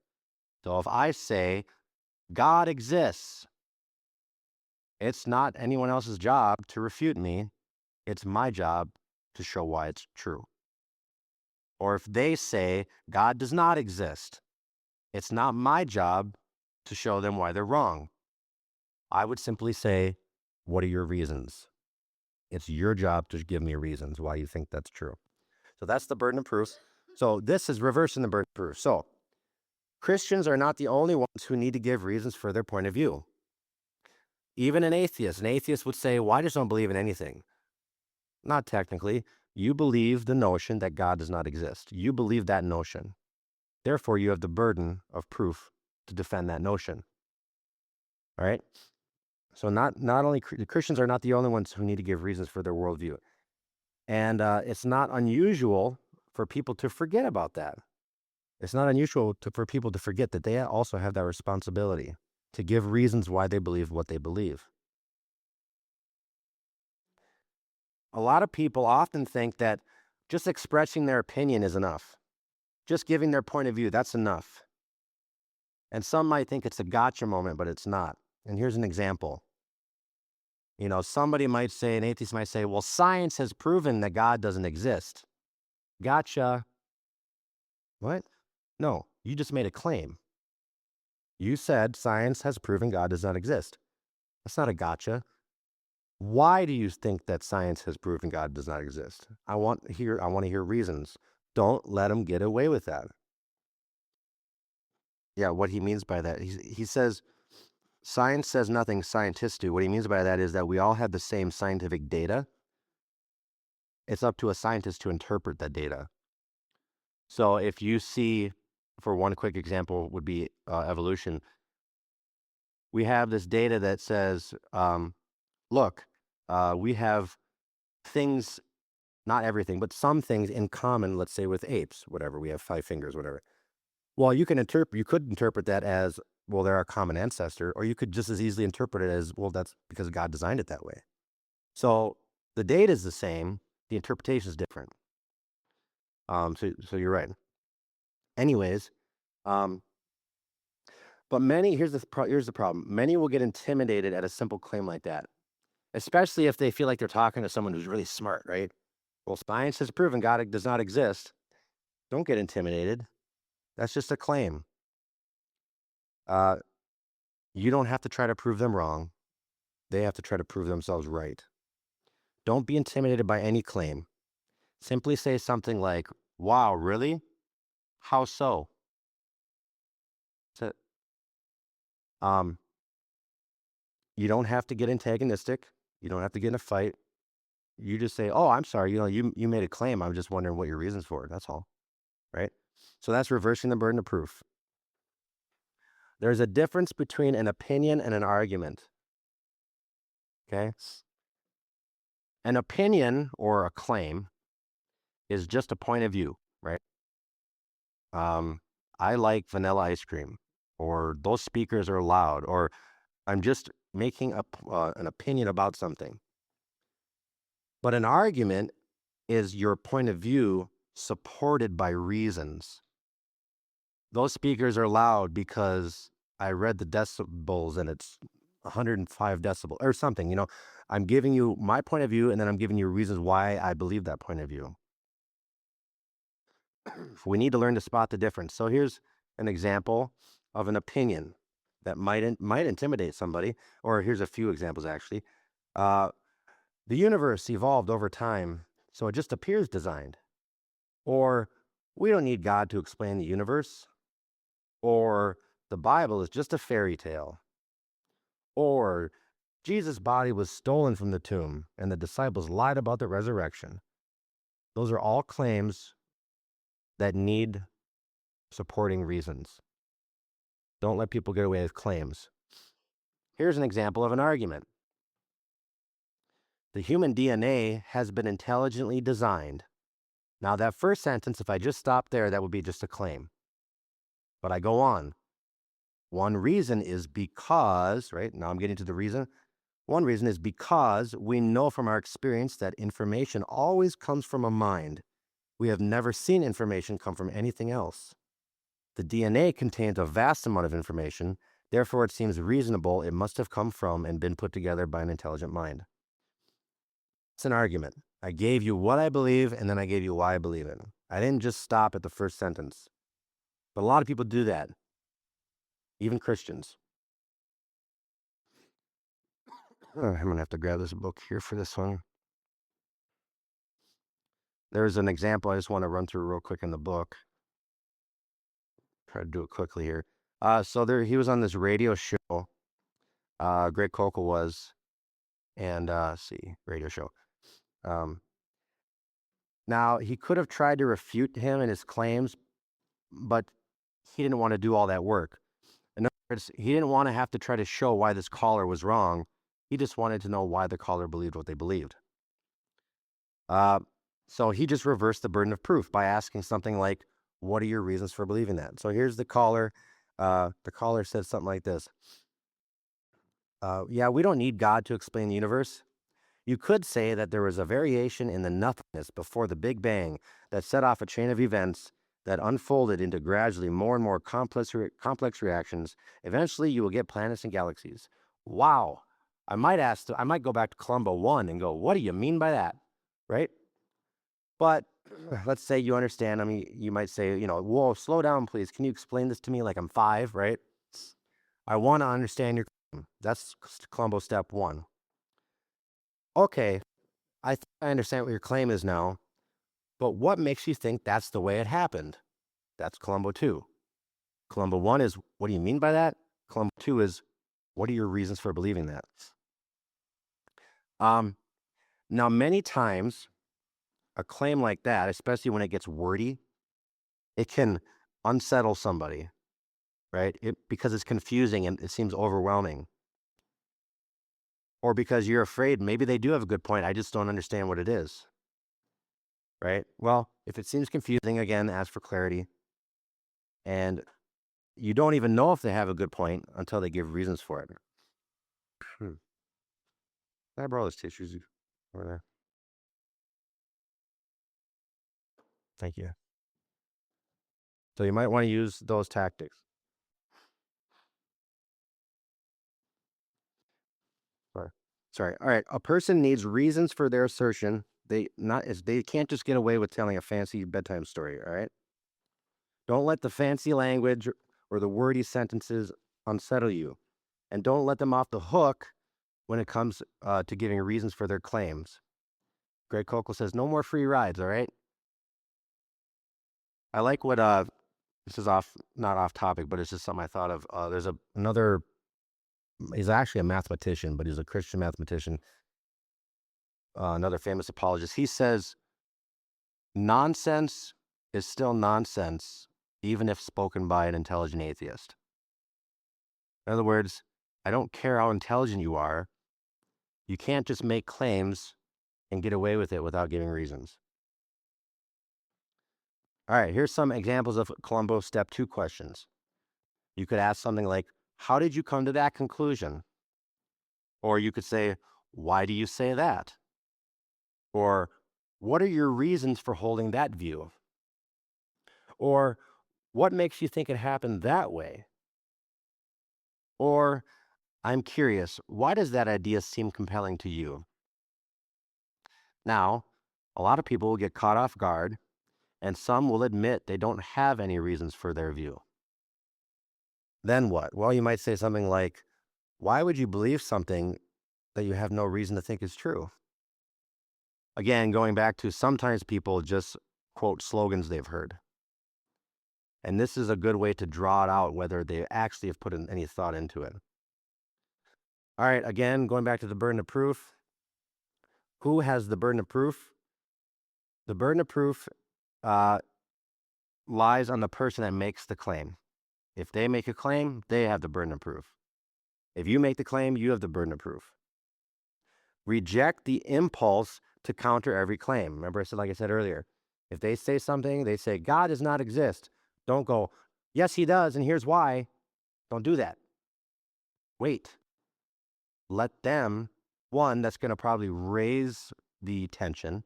So if I say God exists, it's not anyone else's job to refute me. It's my job to show why it's true. Or if they say God does not exist, it's not my job to show them why they're wrong. I would simply say, what are your reasons? It's your job to give me reasons why you think that's true. So that's the burden of proof. So this is reversing the burden of proof. So Christians are not the only ones who need to give reasons for their point of view. Even an atheist would say, well, I just don't believe in anything. Not technically. You believe the notion that God does not exist. You believe that notion. Therefore, you have the burden of proof to defend that notion. All right? So not only Christians are not the only ones who need to give reasons for their worldview. And it's not unusual for people to forget about that. It's not unusual for people to forget that they also have that responsibility to give reasons why they believe what they believe. A lot of people often think that just expressing their opinion is enough. Just giving their point of view, that's enough. And some might think it's a gotcha moment, but it's not. And here's an example. You know, somebody might say, an atheist might say, well, science has proven that God doesn't exist. Gotcha. What? No, you just made a claim. You said science has proven God does not exist. That's not a gotcha. Why do you think that science has proven God does not exist? I want to hear reasons. Don't let them get away with that. Yeah, what he means by that, he says, science says nothing, scientists do. What he means by that is that we all have the same scientific data. It's up to a scientist to interpret that data. So if you see, for one quick example would be evolution, we have this data that says, look, we have things, not everything, but some things in common, let's say with apes, whatever, we have 5 fingers, whatever. Well, you could interpret that as, well, they're our common ancestor, or you could just as easily interpret it as, well, that's because God designed it that way. So the data is the same, the interpretation is different. So you're right. Anyways, but here's the problem. Many will get intimidated at a simple claim like that, especially if they feel like they're talking to someone who's really smart, right? Well, science has proven God does not exist. Don't get intimidated. That's just a claim. You don't have to try to prove them wrong. They have to try to prove themselves right. Don't be intimidated by any claim. Simply say something like, wow, really? How so? That's it. You don't have to get antagonistic. You don't have to get in a fight. You just say, oh, I'm sorry. You made a claim. I'm just wondering what your reasons for it. That's all. Right? So that's reversing the burden of proof. There's a difference between an opinion and an argument. Okay? An opinion or a claim is just a point of view, right? I like vanilla ice cream, or those speakers are loud, or I'm just making an opinion about something. But an argument is your point of view supported by reasons. Those speakers are loud because I read the decibels and it's 105 decibel or something. I'm giving you my point of view, and then I'm giving you reasons why I believe that point of view. We need to learn to spot the difference. So here's an example of an opinion that might intimidate somebody, or here's a few examples actually. The universe evolved over time, so it just appears designed. Or we don't need God to explain the universe. Or the Bible is just a fairy tale. Or Jesus' body was stolen from the tomb and the disciples lied about the resurrection. Those are all claims that need supporting reasons. Don't let people get away with claims. Here's an example of an argument. The human DNA has been intelligently designed. Now, that first sentence, if I just stop there, that would be just a claim. But I go on. One reason is because, right? Now I'm getting to the reason. One reason is because we know from our experience that information always comes from a mind. We have never seen information come from anything else. The DNA contains a vast amount of information, therefore it seems reasonable it must have come from and been put together by an intelligent mind. It's an argument. I gave you what I believe, and then I gave you why I believe it. I didn't just stop at the first sentence. But a lot of people do that, even Christians. I'm going to have to grab this book here for this one. There's an example I just want to run through real quick in the book. Try to do it quickly here. So he was on this radio show. Greg Koukl was, and radio show. Now he could have tried to refute him and his claims, but he didn't want to do all that work. In other words, he didn't want to have to try to show why this caller was wrong. He just wanted to know why the caller believed what they believed. So he just reversed the burden of proof by asking something like, what are your reasons for believing that? So here's the caller. The caller said something like this. Yeah, we don't need God to explain the universe. You could say that there was a variation in the nothingness before the Big Bang that set off a chain of events that unfolded into gradually more and more complex reactions. Eventually, you will get planets and galaxies. Wow. I might go back to Columbo 1 and go, what do you mean by that? Right? But let's say you understand. I mean, you might say, whoa, slow down, please. Can you explain this to me like I'm 5, right? I want to understand your claim. That's Columbo step 1. Okay, I understand what your claim is now, but what makes you think that's the way it happened? That's Columbo 2. Columbo 1 is, what do you mean by that? Columbo 2 is, what are your reasons for believing that? Now, many times, a claim like that, especially when it gets wordy, it can unsettle somebody, right? Because it's confusing and it seems overwhelming. Or because you're afraid maybe they do have a good point, I just don't understand what it is, right? Well, if it seems confusing, again, ask for clarity. And you don't even know if they have a good point until they give reasons for it. Can I borrow those tissues over there? Thank you. So you might want to use those tactics. Sorry. All right. A person needs reasons for their assertion. They can't just get away with telling a fancy bedtime story. All right. Don't let the fancy language or the wordy sentences unsettle you, and don't let them off the hook when it comes to giving reasons for their claims. Greg Koukl says, no more free rides. All right. I like what this is not off topic, but it's just something I thought of. There's another. He's actually a mathematician, but he's a Christian mathematician. Another famous apologist. He says, nonsense is still nonsense, even if spoken by an intelligent atheist. In other words, I don't care how intelligent you are. You can't just make claims and get away with it without giving reasons. All right, here's some examples of Columbo step 2 questions. You could ask something like, how did you come to that conclusion? Or you could say, why do you say that? Or what are your reasons for holding that view? Or what makes you think it happened that way? Or I'm curious, why does that idea seem compelling to you? Now, a lot of people will get caught off guard, and some will admit they don't have any reasons for their view. Then what? Well, you might say something like, why would you believe something that you have no reason to think is true? Again, going back to sometimes people just quote slogans they've heard. And this is a good way to draw it out whether they actually have put any thought into it. All right, again, going back to the burden of proof. Who has the burden of proof? The burden of proof lies on the person that makes the claim. If they make a claim, they have the burden of proof. If you make the claim, you have the burden of proof. Reject the impulse to counter every claim. Remember, like I said earlier, if they say something, they say, God does not exist. Don't go, yes, he does, and here's why. Don't do that. Wait. Let them, one, that's going to probably raise the tension.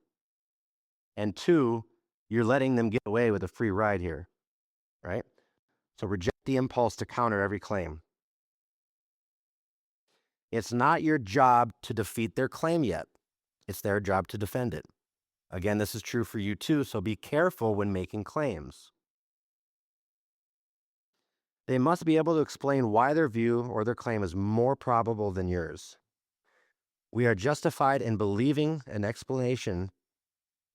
And two, you're letting them get away with a free ride here, right? So reject the impulse to counter every claim. It's not your job to defeat their claim yet. It's their job to defend it. Again, this is true for you too, so be careful when making claims. They must be able to explain why their view or their claim is more probable than yours. We are justified in believing an explanation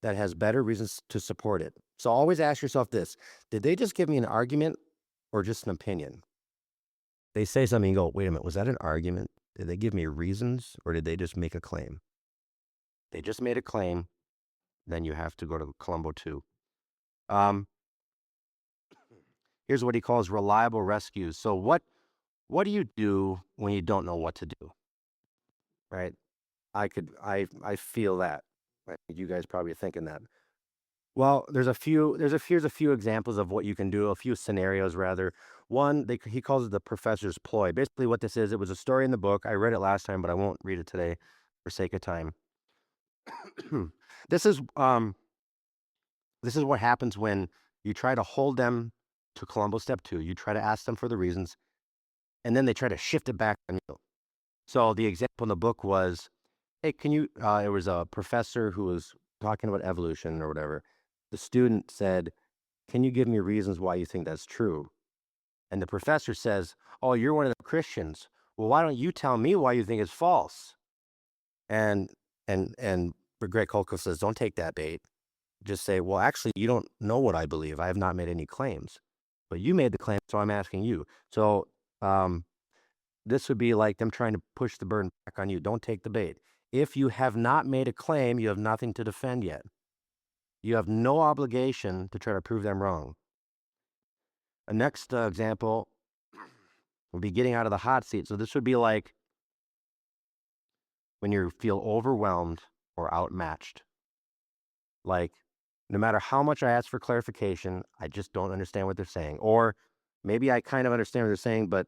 that has better reasons to support it. So always ask yourself this: did they just give me an argument or just an opinion? They say something, you go, wait a minute, was that an argument? Did they give me reasons or did they just make a claim? They just made a claim, then you have to go to Columbo 2. Here's what he calls reliable rescues. So what do you do when you don't know what to do? Right? I feel that. Right? You guys probably are thinking that. Well, here's a few examples of what you can do, a few scenarios rather. One, he calls it the professor's ploy. Basically what this is, it was a story in the book. I read it last time, but I won't read it today for sake of time. This is what happens when you try to hold them to Columbo step 2. You try to ask them for the reasons, and then they try to shift it back on you. So the example in the book was, hey, can you, it was a professor who was talking about evolution or whatever. The student said, can you give me reasons why you think that's true? And the professor says, oh, you're one of the Christians. Well, why don't you tell me why you think it's false? And Greg Kolko says, don't take that bait. Just say, well, actually, you don't know what I believe. I have not made any claims. But you made the claim, so I'm asking you. So this would be like them trying to push the burden back on you. Don't take the bait. If you have not made a claim, you have nothing to defend yet. You have no obligation to try to prove them wrong. A next example would be getting out of the hot seat. So this would be like when you feel overwhelmed or outmatched. Like, no matter how much I ask for clarification, I just don't understand what they're saying. Or maybe I kind of understand what they're saying, but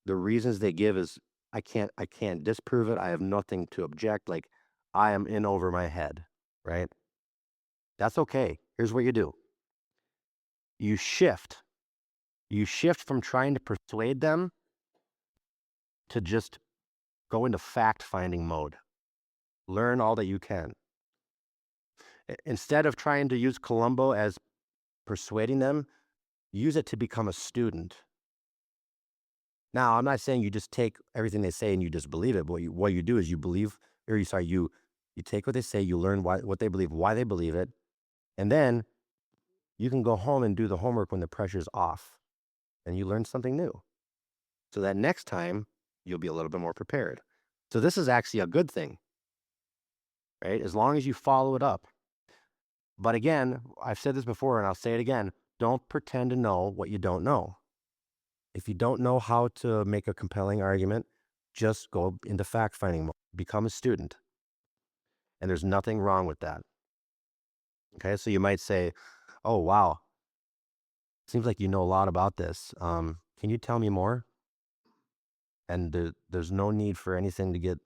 the reasons they give is I can't disprove it. I have nothing to object. Like, I am in over my head, right? That's okay. Here's what you do. You shift. You shift from trying to persuade them to just go into fact-finding mode. Learn all that you can. Instead of trying to use Columbo as persuading them, use it to become a student. Now, I'm not saying you just take everything they say and you just believe it. But what you do is you take what they say, you learn what they believe, why they believe it, and then you can go home and do the homework when the pressure's off, and you learn something new. So that next time, you'll be a little bit more prepared. So this is actually a good thing, right? As long as you follow it up. But again, I've said this before and I'll say it again, don't pretend to know what you don't know. If you don't know how to make a compelling argument, just go into fact-finding mode. Become a student. And there's nothing wrong with that. Okay, so you might say, oh, wow, seems like you know a lot about this. Can you tell me more? And there's no need for anything to get,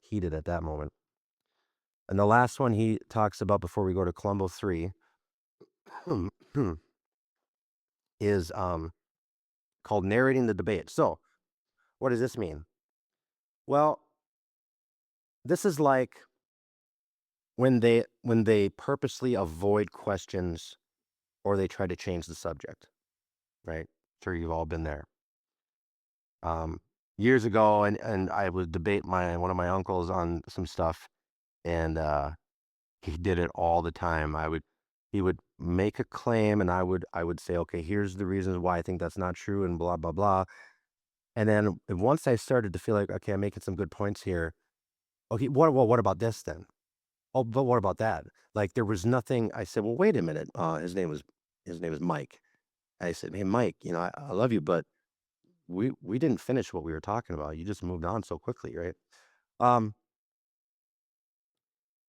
heated at that moment. And the last one he talks about before we go to Columbo 3 is called narrating the debate. So what does this mean? Well, this is like when they purposely avoid questions or they try to change the subject, right? Sure, you've all been there. Years ago, and I would debate one of my uncles on some stuff, and he did it all the time. He would make a claim, and I would say, okay, here's the reasons why I think that's not true, and blah blah blah. And then once I started to feel like, okay, I'm making some good points here. Okay, what about this then? Oh, but what about that? Like, there was nothing. I said, well, wait a minute. His name was Mike. I said, hey, Mike, I love you, but we didn't finish what we were talking about. You just moved on so quickly, right?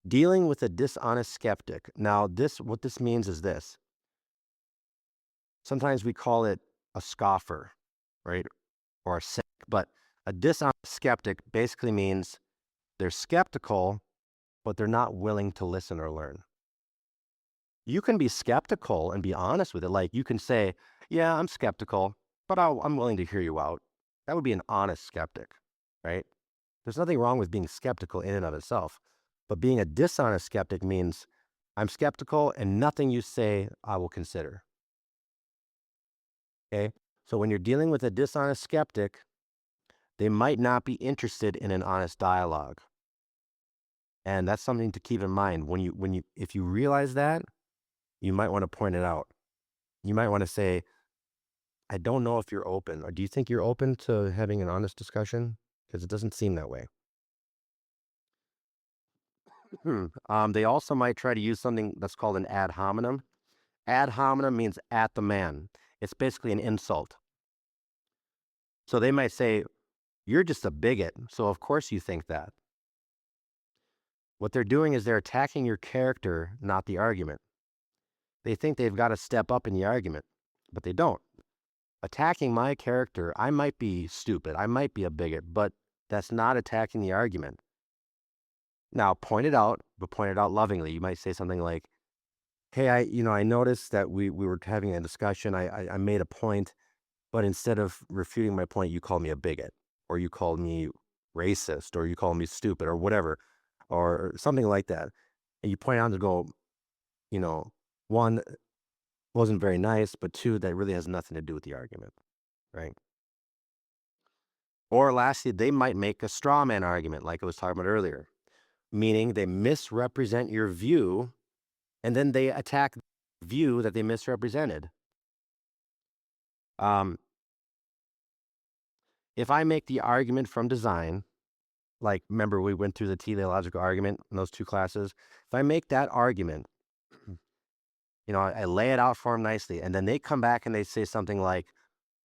Dealing with a dishonest skeptic. Now, what this means is this. Sometimes we call it a scoffer, right? Or a cynic, but a dishonest skeptic basically means they're skeptical, but they're not willing to listen or learn. You can be skeptical and be honest with it. Like you can say, yeah, I'm skeptical, but I'm willing to hear you out. That would be an honest skeptic, right? There's nothing wrong with being skeptical in and of itself. But being a dishonest skeptic means I'm skeptical and nothing you say I will consider. Okay? So when you're dealing with a dishonest skeptic, they might not be interested in an honest dialogue. And that's something to keep in mind. If you realize that, you might want to point it out. You might want to say, I don't know if you're open, or do you think you're open to having an honest discussion? Because it doesn't seem that way. They also might try to use something that's called an ad hominem. Ad hominem means at the man. It's basically an insult. So they might say, you're just a bigot, so of course you think that. What they're doing is they're attacking your character, not the argument. They think they've got to step up in the argument, but they don't. Attacking my character, I might be stupid, I might be a bigot, but that's not attacking the argument. Now, point it out, but point it out lovingly. You might say something like, hey, I noticed that we were having a discussion. I made a point, but instead of refuting my point, you called me a bigot, or you called me racist, or you called me stupid, or whatever, or something like that. And you point out to go, one, wasn't very nice, but two, that really has nothing to do with the argument, right? Or lastly, they might make a straw man argument, like I was talking about earlier, meaning they misrepresent your view and then they attack the view that they misrepresented. If I make the argument from design, like remember we went through the teleological argument in those two classes, if I make that argument, I lay it out for them nicely, and then they come back and they say something like,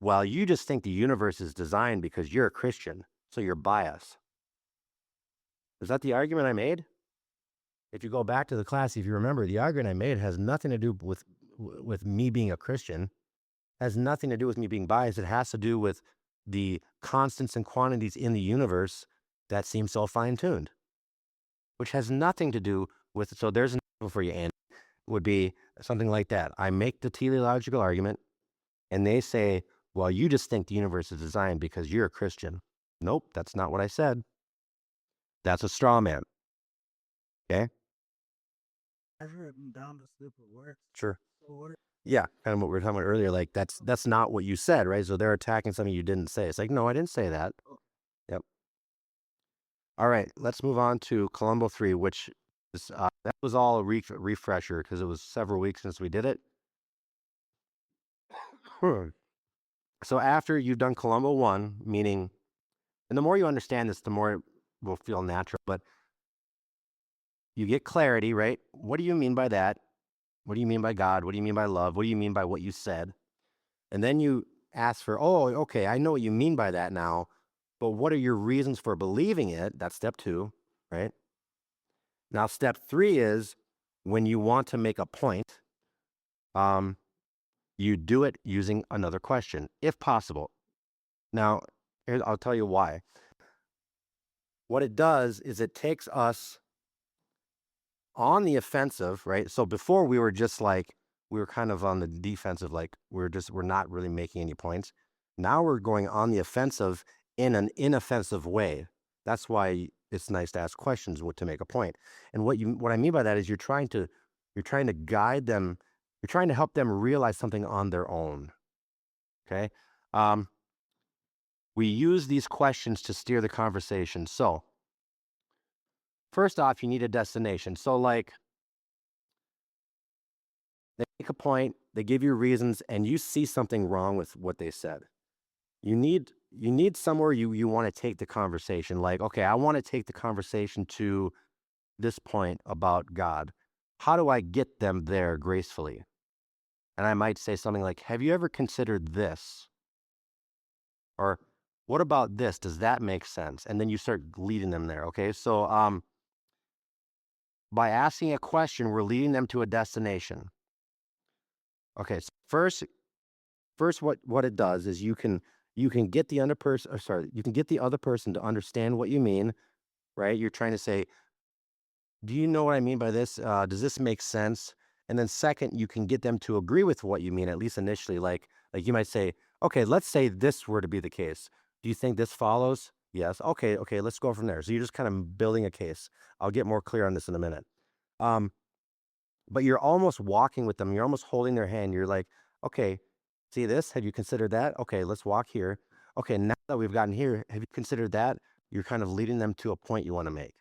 well, you just think the universe is designed because you're a Christian, so you're biased. Is that the argument I made? If you go back to the class, if you remember, the argument I made has nothing to do with me being a Christian, has nothing to do with me being biased. It has to do with the constants and quantities in the universe that seem so fine-tuned, which has nothing to do with, so there's an example for you, Andy, would be something like that. I make the teleological argument, and they say, well, you just think the universe is designed because you're a Christian. Nope, that's not what I said. That's a straw man. Okay? I've written down the slipper work. Sure. So what? Yeah, kind of what we were talking about earlier. Like that's not what you said, right? So they're attacking something you didn't say. It's like, no, I didn't say that. Yep. All right, let's move on to Columbo 3, which is that was all a refresher because it was several weeks since we did it. So after you've done Columbo 1, meaning, and the more you understand this, the more it will feel natural. But you get clarity, right? What do you mean by that? What do you mean by God? What do you mean by love? What do you mean by what you said? And then you ask for, oh, okay, I know what you mean by that now, but what are your reasons for believing it? That's step 2, right? Now, step 3 is when you want to make a point, you do it using another question, if possible. Now, I'll tell you why. What it does is it takes us on the offensive, right? So before we were just like, we were kind of on the defensive, like we're not really making any points. Now we're going on the offensive in an inoffensive way. That's why it's nice to ask questions to make a point. And what I mean by that is you're trying to guide them, you're trying to help them realize something on their own. Okay. We use these questions to steer the conversation. So first off, you need a destination. So like, they make a point, they give you reasons, and you see something wrong with what they said. You need somewhere you want to take the conversation. Like, okay, I want to take the conversation to this point about God. How do I get them there gracefully? And I might say something like, have you ever considered this? Or what about this? Does that make sense? And then you start leading them there. Okay. So By asking a question, we're leading them to a destination. Okay, so first what it does is you can get the other person, you can get the other person to understand what you mean, right? You're trying to say, do you know what I mean by this? Does this make sense? And then second, you can get them to agree with what you mean, at least initially. Like you might say, okay, let's say this were to be the case. Do you think this follows? Yes. Okay, let's go from there. So you're just kind of building a case. I'll get more clear on this in a minute. Um, but you're almost walking with them. You're almost holding their hand. You're like, okay, see this? Have you considered that? Okay, let's walk here. Okay, now that we've gotten here, have you considered that? You're kind of leading them to a point you want to make.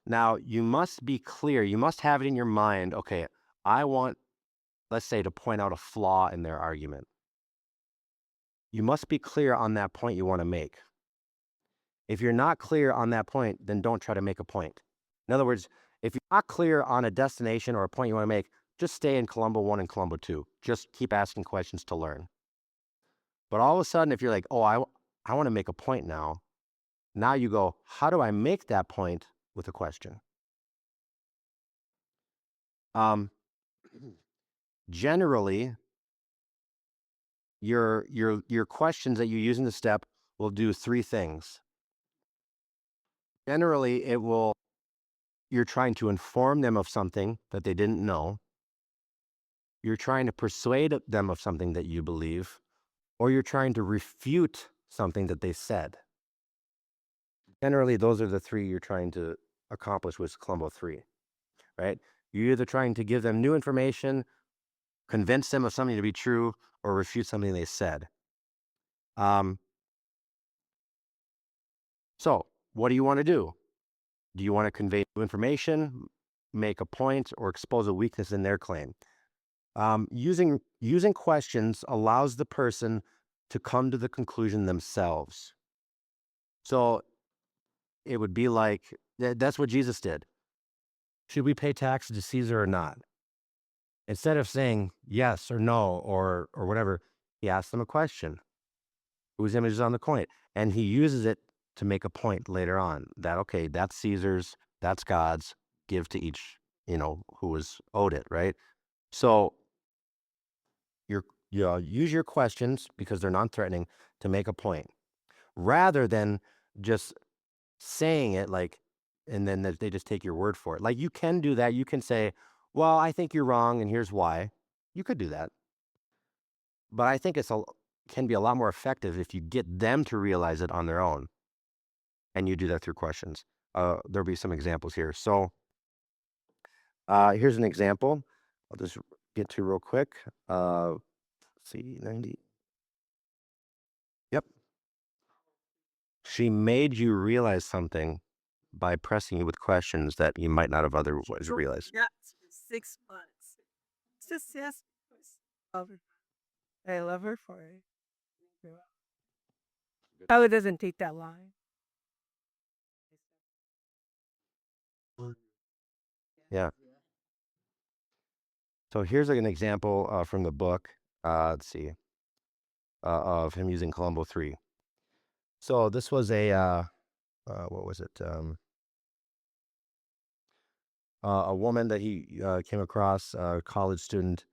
Now, you must be clear. You must have it in your mind. Okay, I want, let's say, to point out a flaw in their argument. You must be clear on that point you want to make. If you're not clear on that point, then don't try to make a point. In other words, if you're not clear on a destination or a point you want to make, just stay in Columbo 1 and Columbo 2. Just keep asking questions to learn. But all of a sudden, if you're like, oh, I want to make a point now, now you go, how do I make that point with a question? Generally, your questions that you use in the step will do three things. Generally, you're trying to inform them of something that they didn't know. You're trying to persuade them of something that you believe, or you're trying to refute something that they said. Generally, those are the three you're trying to accomplish with Columbo 3, right? You're either trying to give them new information, convince them of something to be true, or refute something they said. So what do you want to do? Do you want to convey new information, make a point, or expose a weakness in their claim? Using questions allows the person to come to the conclusion themselves. So it would be like, that's what Jesus did. Should we pay taxes to Caesar or not? Instead of saying yes or no or whatever, he asked them a question. Whose image is on the coin? And he uses it to make a point later on that, okay, that's Caesar's, that's God's, give to each, who was owed it, right? So you use your questions, because they're non-threatening, to make a point, rather than just saying it and then they just take your word for it. Like, you can do that. You can say, well, I think you're wrong, and here's why. You could do that. But I think can be a lot more effective if you get them to realize it on their own. And you do that through questions. There'll be some examples here. So here's an example. I'll just get to real quick. C90. Yep. She made you realize something by pressing you with questions that you might not have otherwise realized. Yeah, 6 months. Just yes. Love her. I love her for it. Probably doesn't take that long. Yeah. So here's an example from the book. Let's see. Of him using Columbo 3. So this was what was it? A woman that he came across, a college student.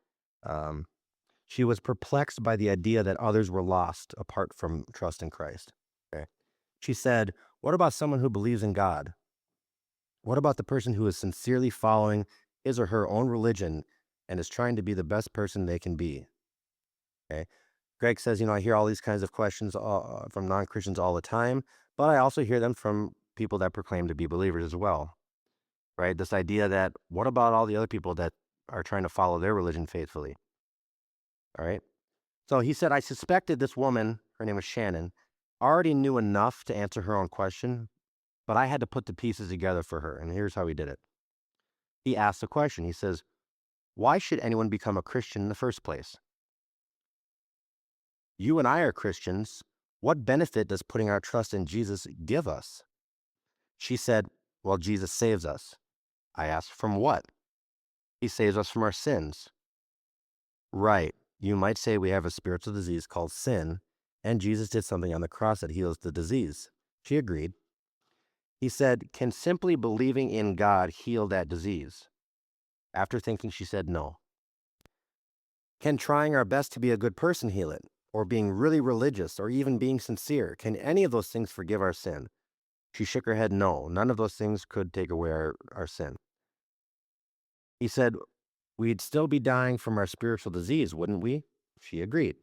She was perplexed by the idea that others were lost apart from trust in Christ. Okay. She said, what about someone who believes in God? What about the person who is sincerely following his or her own religion and is trying to be the best person they can be? Okay. Greg says, I hear all these kinds of questions from non-Christians all the time, but I also hear them from people that proclaim to be believers as well, right? This idea that, what about all the other people that are trying to follow their religion faithfully? All right. So he said, I suspected this woman, her name was Shannon, already knew enough to answer her own question, but I had to put the pieces together for her. And here's how he did it. He asked a question. He says, why should anyone become a Christian in the first place? You and I are Christians. What benefit does putting our trust in Jesus give us? She said, well, Jesus saves us. I asked, from what? He saves us from our sins. Right. You might say we have a spiritual disease called sin, and Jesus did something on the cross that heals the disease. She agreed. He said, can simply believing in God heal that disease? After thinking, she said no. Can trying our best to be a good person heal it? Or being really religious, or even being sincere? Can any of those things forgive our sin? She shook her head no. None of those things could take away our sin. He said, we'd still be dying from our spiritual disease, wouldn't we? She agreed.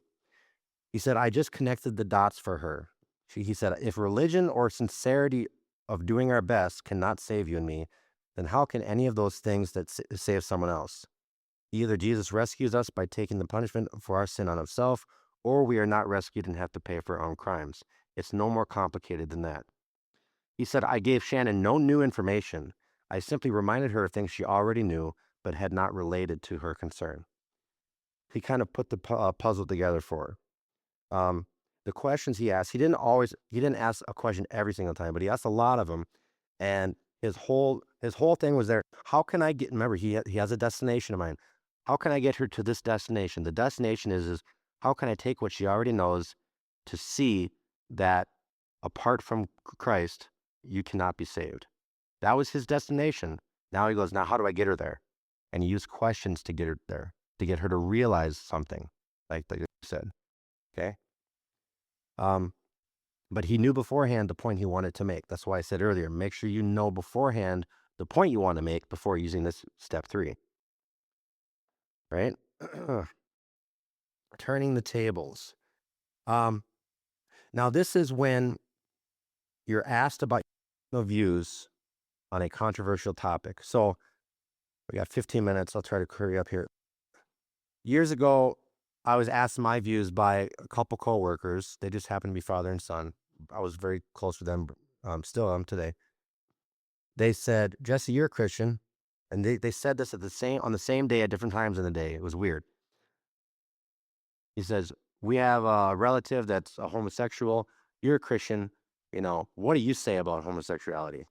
He said, I just connected the dots for her. He said, if religion or sincerity of doing our best cannot save you and me, then how can any of those things that save someone else? Either Jesus rescues us by taking the punishment for our sin on himself, or we are not rescued and have to pay for our own crimes. It's no more complicated than that. He said, I gave Shannon no new information. I simply reminded her of things she already knew, but had not related to her concern. He kind of put the puzzle together for her. The questions he asked, he didn't ask a question every single time, but he asked a lot of them. And his whole thing was there. How can I get, remember, he has a destination in mind. How can I get her to this destination? The destination is how can I take what she already knows to see that apart from Christ, you cannot be saved? That was his destination. Now he goes, now how do I get her there? And he used questions to get her there, to get her to realize something, like you said. Okay. But he knew beforehand the point he wanted to make. That's why I said earlier, make sure you know beforehand the point you want to make before using this step 3. Right? Turning the tables. Now this is when you're asked about your views on a controversial topic. So we got 15 minutes. I'll try to hurry up here. Years ago, I was asked my views by a couple coworkers. They just happened to be father and son. I was very close with them. Still am today. They said, Jesse, you're a Christian. And they said this on the same day at different times in the day. It was weird. He says, we have a relative that's a homosexual. You're a Christian. What do you say about homosexuality?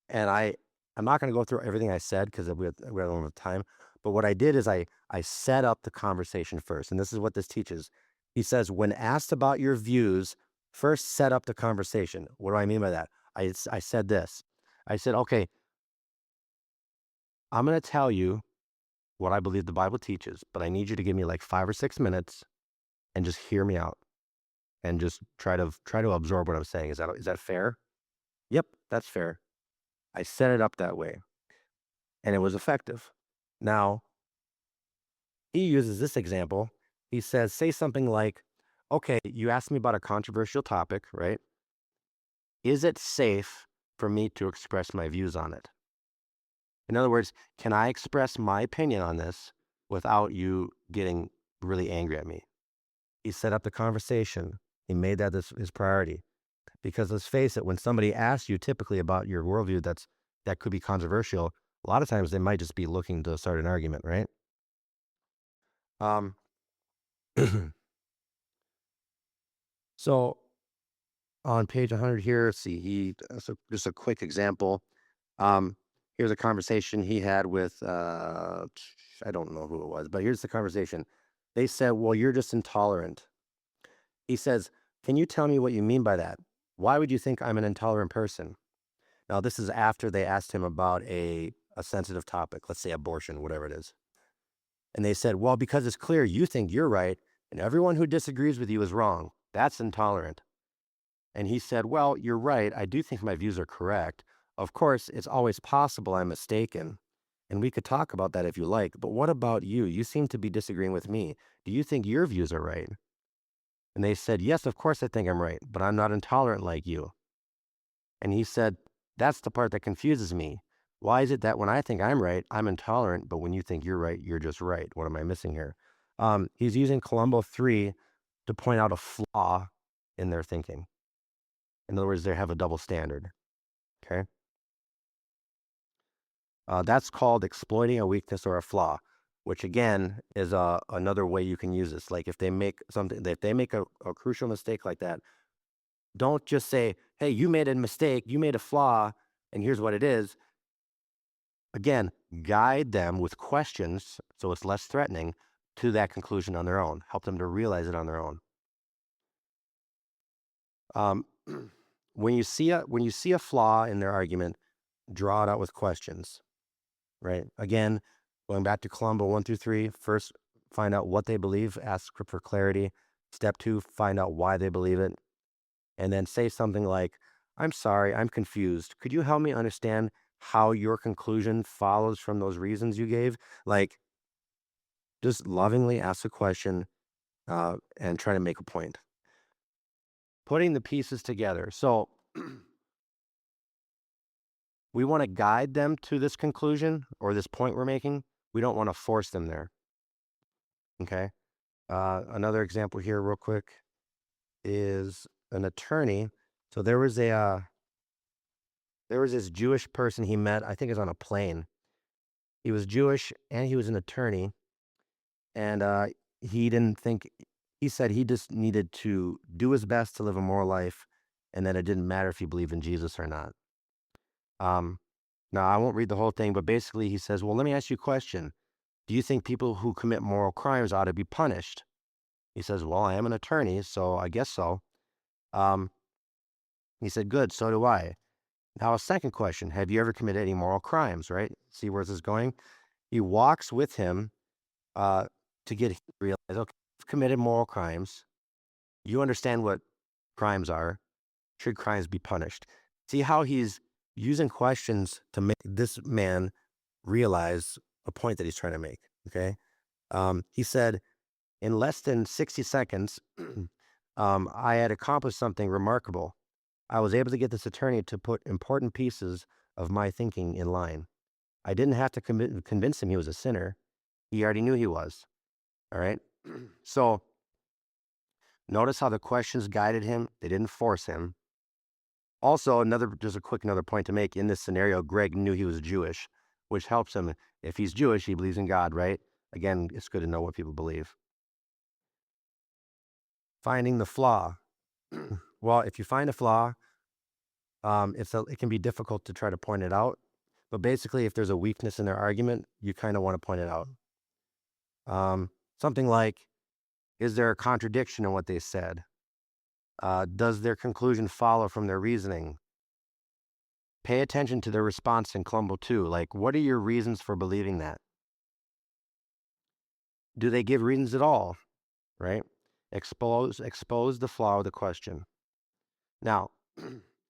And I'm not going to go through everything I said because we don't have time. But what I did is I set up the conversation first. And this is what this teaches. He says, when asked about your views, first set up the conversation. What do I mean by that? I said this. I said, okay, I'm going to tell you what I believe the Bible teaches, but I need you to give me like 5 or 6 minutes and just hear me out and just try to absorb what I'm saying. Is that fair? Yep, that's fair. I set it up that way, and it was effective. Now, he uses this example. He says, say something like, okay, you asked me about a controversial topic, right? Is it safe for me to express my views on it? In other words, can I express my opinion on this without you getting really angry at me? He set up the conversation. He made that his priority. Because let's face it, when somebody asks you typically about your worldview that could be controversial, a lot of times they might just be looking to start an argument, right? So on page 100 here, see, just a quick example. Here's a conversation he had with, I don't know who it was, but here's the conversation. They said, well, you're just intolerant. He says, can you tell me what you mean by that? Why would you think I'm an intolerant person? Now, this is after they asked him about a sensitive topic, let's say abortion, whatever it is. And they said, well, because it's clear you think you're right, and everyone who disagrees with you is wrong. That's intolerant. And he said, well, you're right. I do think my views are correct. Of course, it's always possible I'm mistaken. And we could talk about that if you like. But what about you? You seem to be disagreeing with me. Do you think your views are right? And they said, yes, of course I think I'm right, but I'm not intolerant like you. And he said, that's the part that confuses me. Why is it that when I think I'm right, I'm intolerant, but when you think you're right, you're just right? What am I missing here? He's using Columbo 3 to point out a flaw in their thinking. In other words, they have a double standard. Okay? That's called exploiting a weakness or a flaw, which again is another way you can use this. Like if they make a crucial mistake like that, don't just say, hey, you made a mistake, you made a flaw, and here's what it is. Again, guide them with questions so it's less threatening to that conclusion on their own. Help them to realize it on their own. when you see a flaw in their argument, draw it out with questions, right? Again, going back to Columbo 1 through 3, first find out what they believe, ask for clarity. Step 2, find out why they believe it. And then say something like, I'm sorry, I'm confused. Could you help me understand how your conclusion follows from those reasons you gave? Like, just lovingly ask a question and try to make a point. Putting the pieces together. So we want to guide them to this conclusion or this point we're making. We don't want to force them there. Okay. Another example here, real quick, is an attorney. So there was this Jewish person he met. I think it was on a plane. He was Jewish and he was an attorney, and he didn't think. He said he just needed to do his best to live a moral life, and that it didn't matter if he believed in Jesus or not. Now, I won't read the whole thing, but basically he says, well, let me ask you a question. Do you think people who commit moral crimes ought to be punished? He says, well, I am an attorney, so I guess so. He said, good, so do I. Now, a second question, have you ever committed any moral crimes, right? See where this is going? He walks with him to get him to realize, okay, you've committed moral crimes. You understand what crimes are. Should crimes be punished? See how he's using questions to make this man realize a point that he's trying to make, okay? He said, in less than 60 seconds, I had accomplished something remarkable. I was able to get this attorney to put important pieces of my thinking in line. I didn't have to convince him he was a sinner. He already knew he was, all right? So notice how the questions guided him. They didn't force him. Also, another point to make. In this scenario, Greg knew he was Jewish, which helps him. If he's Jewish, he believes in God, right? Again, it's good to know what people believe. Finding the flaw. Well, if you find a flaw, it can be difficult to try to point it out. But basically, if there's a weakness in their argument, you kind of want to point it out. Something like, is there a contradiction in what they said? Does their conclusion follow from their reasoning? Pay attention to their response in Columbo 2. Like, what are your reasons for believing that? Do they give reasons at all? Right? Expose the flaw of the question. Now,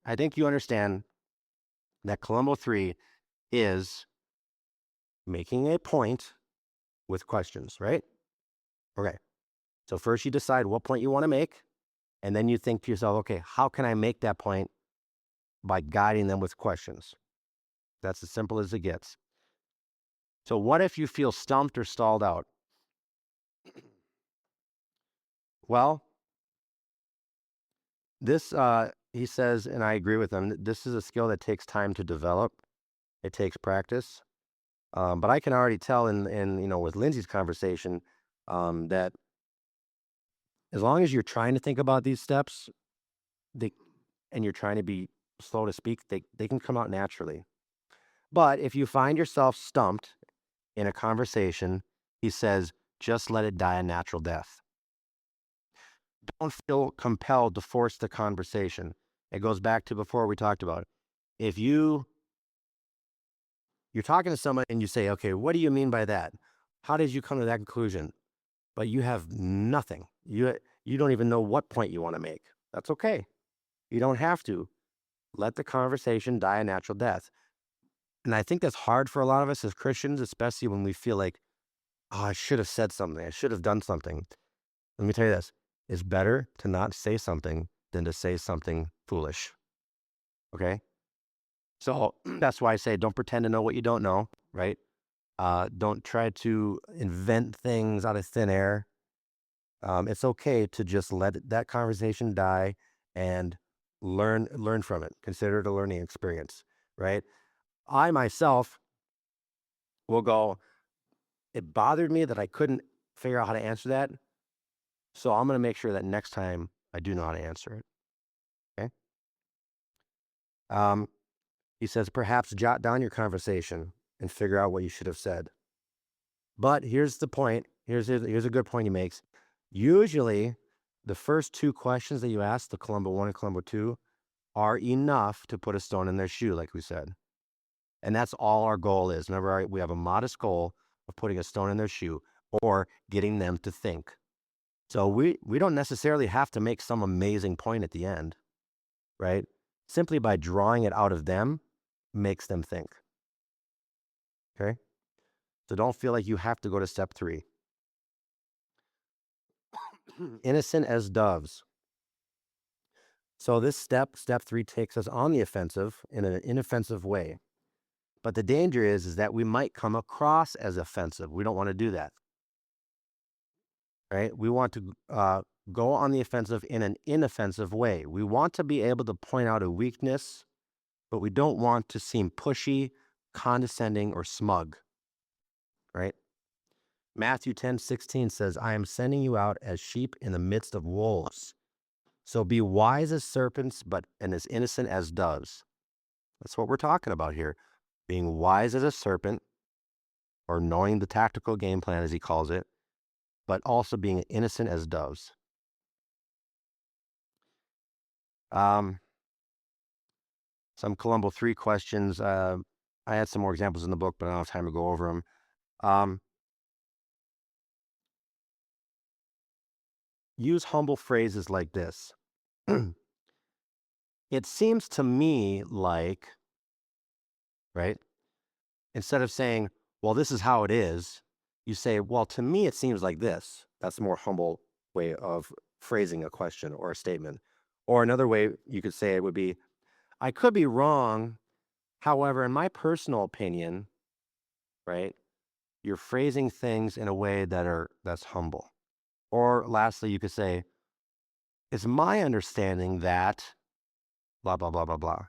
I think you understand that Columbo 3 is making a point with questions, right? Okay. So first you decide what point you want to make, and then you think to yourself, okay, how can I make that point? By guiding them with questions. That's as simple as it gets. So what if you feel stumped or stalled out? Well, this, he says, and I agree with him, this is a skill that takes time to develop. It takes practice. But I can already tell in with Lindsay's conversation that as long as you're trying to think about these steps, and you're trying to be slow to speak, they can come out naturally. But if you find yourself stumped in a conversation, he says, just let it die a natural death. Don't feel compelled to force the conversation. It goes back to before we talked about it. If you're talking to someone and you say, okay, what do you mean by that? How did you come to that conclusion? But you have nothing. You don't even know what point you want to make. That's okay. You don't have to. Let the conversation die a natural death. And I think that's hard for a lot of us as Christians, especially when we feel like, oh, I should have said something. I should have done something. Let me tell you this. It's better to not say something than to say something foolish. Okay? So that's why I say don't pretend to know what you don't know, right? Don't try to invent things out of thin air. It's okay to just let that conversation die and learn from it. Consider it a learning experience, right? I myself will go, it bothered me that I couldn't figure out how to answer that. So I'm going to make sure that next time I do know how to answer it. Okay. He says, perhaps jot down your conversation and figure out what you should have said. But here's the point. Here's a good point he makes. Usually, the first two questions that you ask, the Columbo 1 and Columbo 2, are enough to put a stone in their shoe, like we said. And that's all our goal is. Remember, we have a modest goal of putting a stone in their shoe or getting them to think. So we don't necessarily have to make some amazing point at the end, right? Simply by drawing it out of them makes them think. Okay? So don't feel like you have to go to step 3. Innocent as doves. So this step 3, takes us on the offensive in an inoffensive way. But the danger is that we might come across as offensive. We don't want to do that. Right? We want to go on the offensive in an inoffensive way. We want to be able to point out a weakness, but we don't want to seem pushy, condescending, or smug. Right? Matthew 10:16 says, I am sending you out as sheep in the midst of wolves. So be wise as serpents, and as innocent as doves. That's what we're talking about here. Being wise as a serpent, or knowing the tactical game plan, as he calls it, but also being innocent as doves. Some Columbo 3 questions. I had some more examples in the book, but I don't have time to go over them. Use humble phrases like this. It seems to me like, right? Instead of saying, well, this is how it is, you say, well, to me, it seems like this. That's a more humble way of phrasing a question or a statement. Or another way you could say it would be, I could be wrong. However, in my personal opinion, right, you're phrasing things in a way that's humble. Or lastly, you could say, it's my understanding that blah, blah, blah, blah, blah.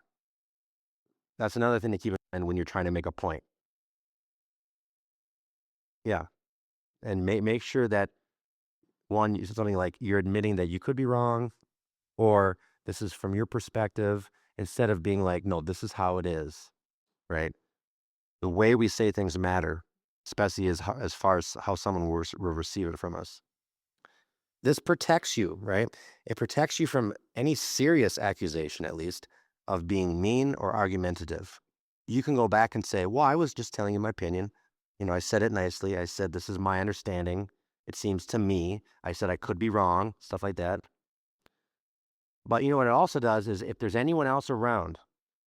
That's another thing to keep in mind when you're trying to make a point. Yeah. And make sure that, one, you said something like you're admitting that you could be wrong, or this is from your perspective, instead of being like, no, this is how it is, right? The way we say things matter, especially as far as how someone will receive it from us. This protects you, right? It protects you from any serious accusation, at least, of being mean or argumentative. You can go back and say, well, I was just telling you my opinion. I said it nicely. I said, this is my understanding. It seems to me. I said I could be wrong, stuff like that. But what it also does is if there's anyone else around,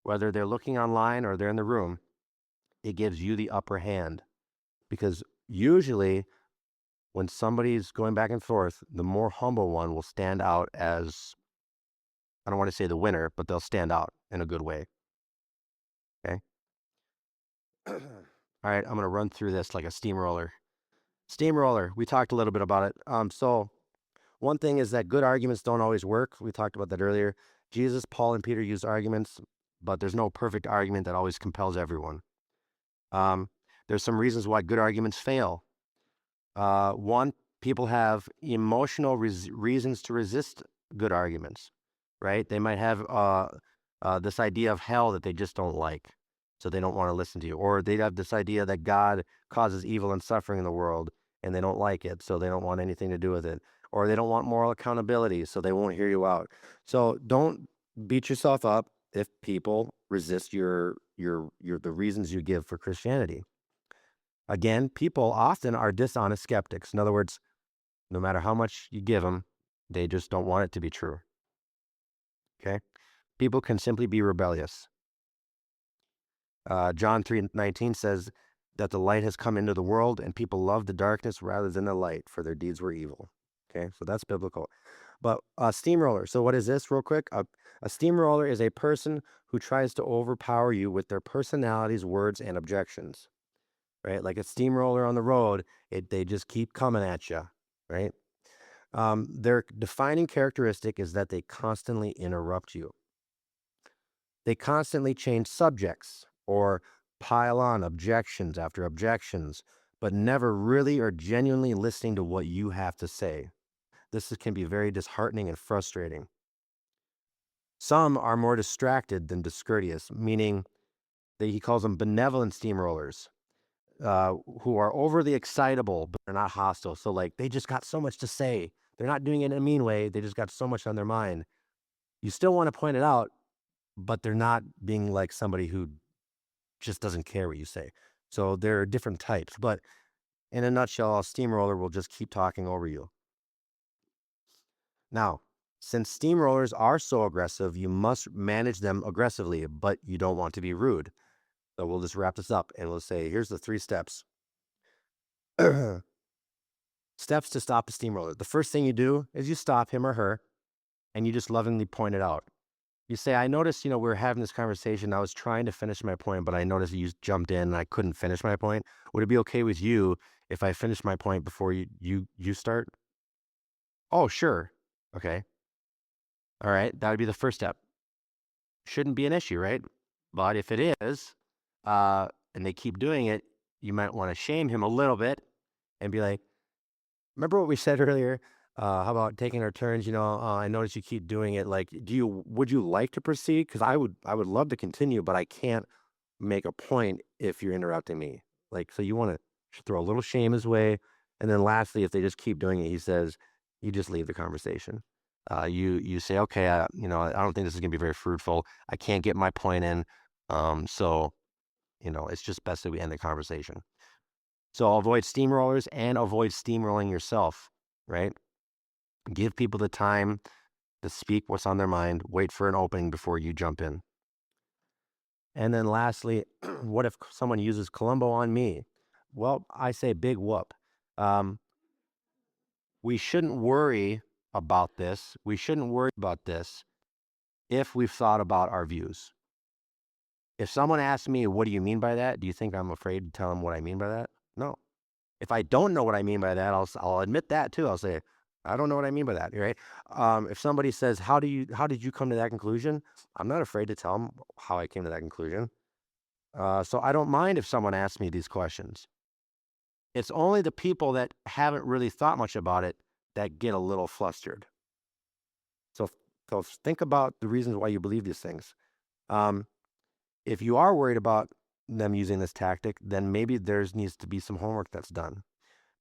whether they're looking online or they're in the room, it gives you the upper hand. Because usually when somebody's going back and forth, the more humble one will stand out as, I don't want to say the winner, but they'll stand out in a good way. Okay? All right, I'm going to run through this like a steamroller. Steamroller, we talked a little bit about it. So one thing is that good arguments don't always work. We talked about that earlier. Jesus, Paul, and Peter used arguments, but there's no perfect argument that always compels everyone. There's some reasons why good arguments fail. One, people have emotional reasons to resist good arguments, right? They might have this idea of hell that they just don't like, so they don't want to listen to you. Or they have this idea that God causes evil and suffering in the world, and they don't like it, so they don't want anything to do with it. Or they don't want moral accountability, so they won't hear you out. So don't beat yourself up if people resist the reasons you give for Christianity. Again, people often are dishonest skeptics. In other words, no matter how much you give them, they just don't want it to be true. Okay? People can simply be rebellious. John 3:19 says that the light has come into the world and people love the darkness rather than the light, for their deeds were evil. Okay, so that's biblical. But a steamroller. So what is this, real quick? A steamroller is a person who tries to overpower you with their personalities, words, and objections. Right? Like a steamroller on the road, they just keep coming at you, right? Their defining characteristic is that they constantly interrupt you. They constantly change subjects or pile on objections after objections, but never really or genuinely listening to what you have to say. This can be very disheartening and frustrating. Some are more distracted than discourteous, meaning that he calls them benevolent steamrollers. Who are overly excitable, but they're not hostile. So like they just got so much to say. They're not doing it in a mean way. They just got so much on their mind. You still want to point it out, but they're not being like somebody who just doesn't care what you say. So there are different types, but in a nutshell, a steamroller will just keep talking over you. Now, since steamrollers are so aggressive, you must manage them aggressively, but you don't want to be rude. So we'll just wrap this up and we'll say, here's the 3 steps. Steps to stop a steamroller. The first thing you do is you stop him or her and you just lovingly point it out. You say, I noticed, we were having this conversation. I was trying to finish my point, but I noticed you jumped in and I couldn't finish my point. Would it be okay with you if I finish my point before you start? Oh, sure. Okay. All right. That would be the first step. Shouldn't be an issue, right? But if it is, and they keep doing it, you might want to shame him a little bit and be like, remember what we said earlier? How about taking our turns? I noticed you keep doing it. Like, would you like to proceed? Because I would love to continue, but I can't make a point if you're interrupting me. Like, so you want to throw a little shame his way. And then lastly, if they just keep doing it, he says, you just leave the conversation. You say, okay, I don't think this is gonna be very fruitful. I can't get my point in. So, it's just best that we end the conversation. So avoid steamrollers and avoid steamrolling yourself, right? Give people the time to speak what's on their mind. Wait for an opening before you jump in. And then lastly, what if someone uses Columbo on me? Well, I say big whoop. Um, we shouldn't worry about this. We shouldn't worry about this if we've thought about our views. If someone asks me, what do you mean by that? Do you think I'm afraid to tell them what I mean by that? No. If I don't know what I mean by that, I'll admit that too. I'll say, I don't know what I mean by that, right? If somebody says, how did you come to that conclusion? I'm not afraid to tell them how I came to that conclusion. So I don't mind if someone asks me these questions. It's only the people that haven't really thought much about it that get a little flustered. So, so think about the reasons why you believe these things. Um, if you are worried about them using this tactic, then maybe there needs to be some homework that's done.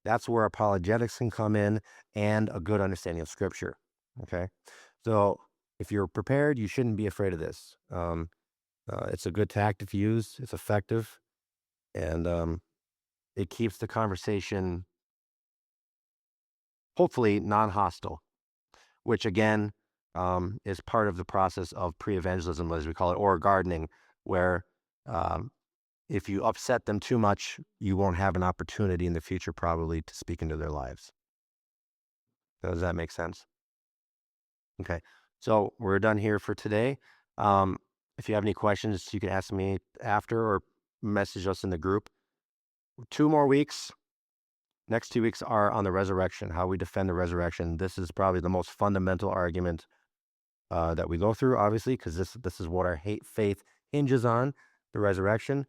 That's where apologetics can come in and a good understanding of scripture. Okay. So if you're prepared, you shouldn't be afraid of this. It's a good tactic to use. It's effective. And it keeps the conversation hopefully non-hostile, which again is part of the process of pre-evangelism, as we call it, or gardening, where um, if you upset them too much, you won't have an opportunity in the future probably to speak into their lives. Does that make sense? Okay. So we're done here for today. If you have any questions, you can ask me after or message us in the group. 2 more weeks. Next 2 weeks are on the resurrection, how we defend the resurrection. This is probably the most fundamental argument that we go through, obviously, because this is what our faith hinges on, the resurrection.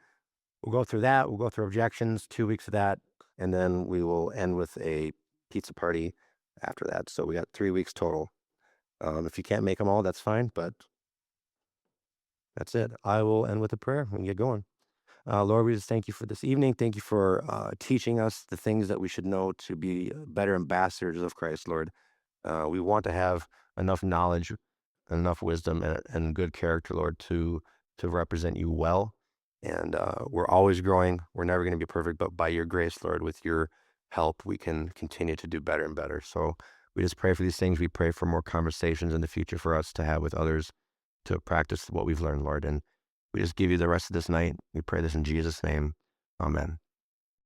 We'll go through that. We'll go through objections, 2 weeks of that, and then we will end with a pizza party after that. So we got 3 weeks total. If you can't make them all, that's fine, but that's it. I will end with a prayer and get going. Lord, we just thank you for this evening. Thank you for teaching us the things that we should know to be better ambassadors of Christ, Lord. We want to have enough knowledge, enough wisdom, and good character, Lord, to represent you well. And we're always growing. We're never going to be perfect, but by your grace, Lord, with your help, we can continue to do better and better. So we just pray for these things. We pray for more conversations in the future for us to have with others to practice what we've learned, Lord. And we just give you the rest of this night. We pray this in Jesus' name. Amen.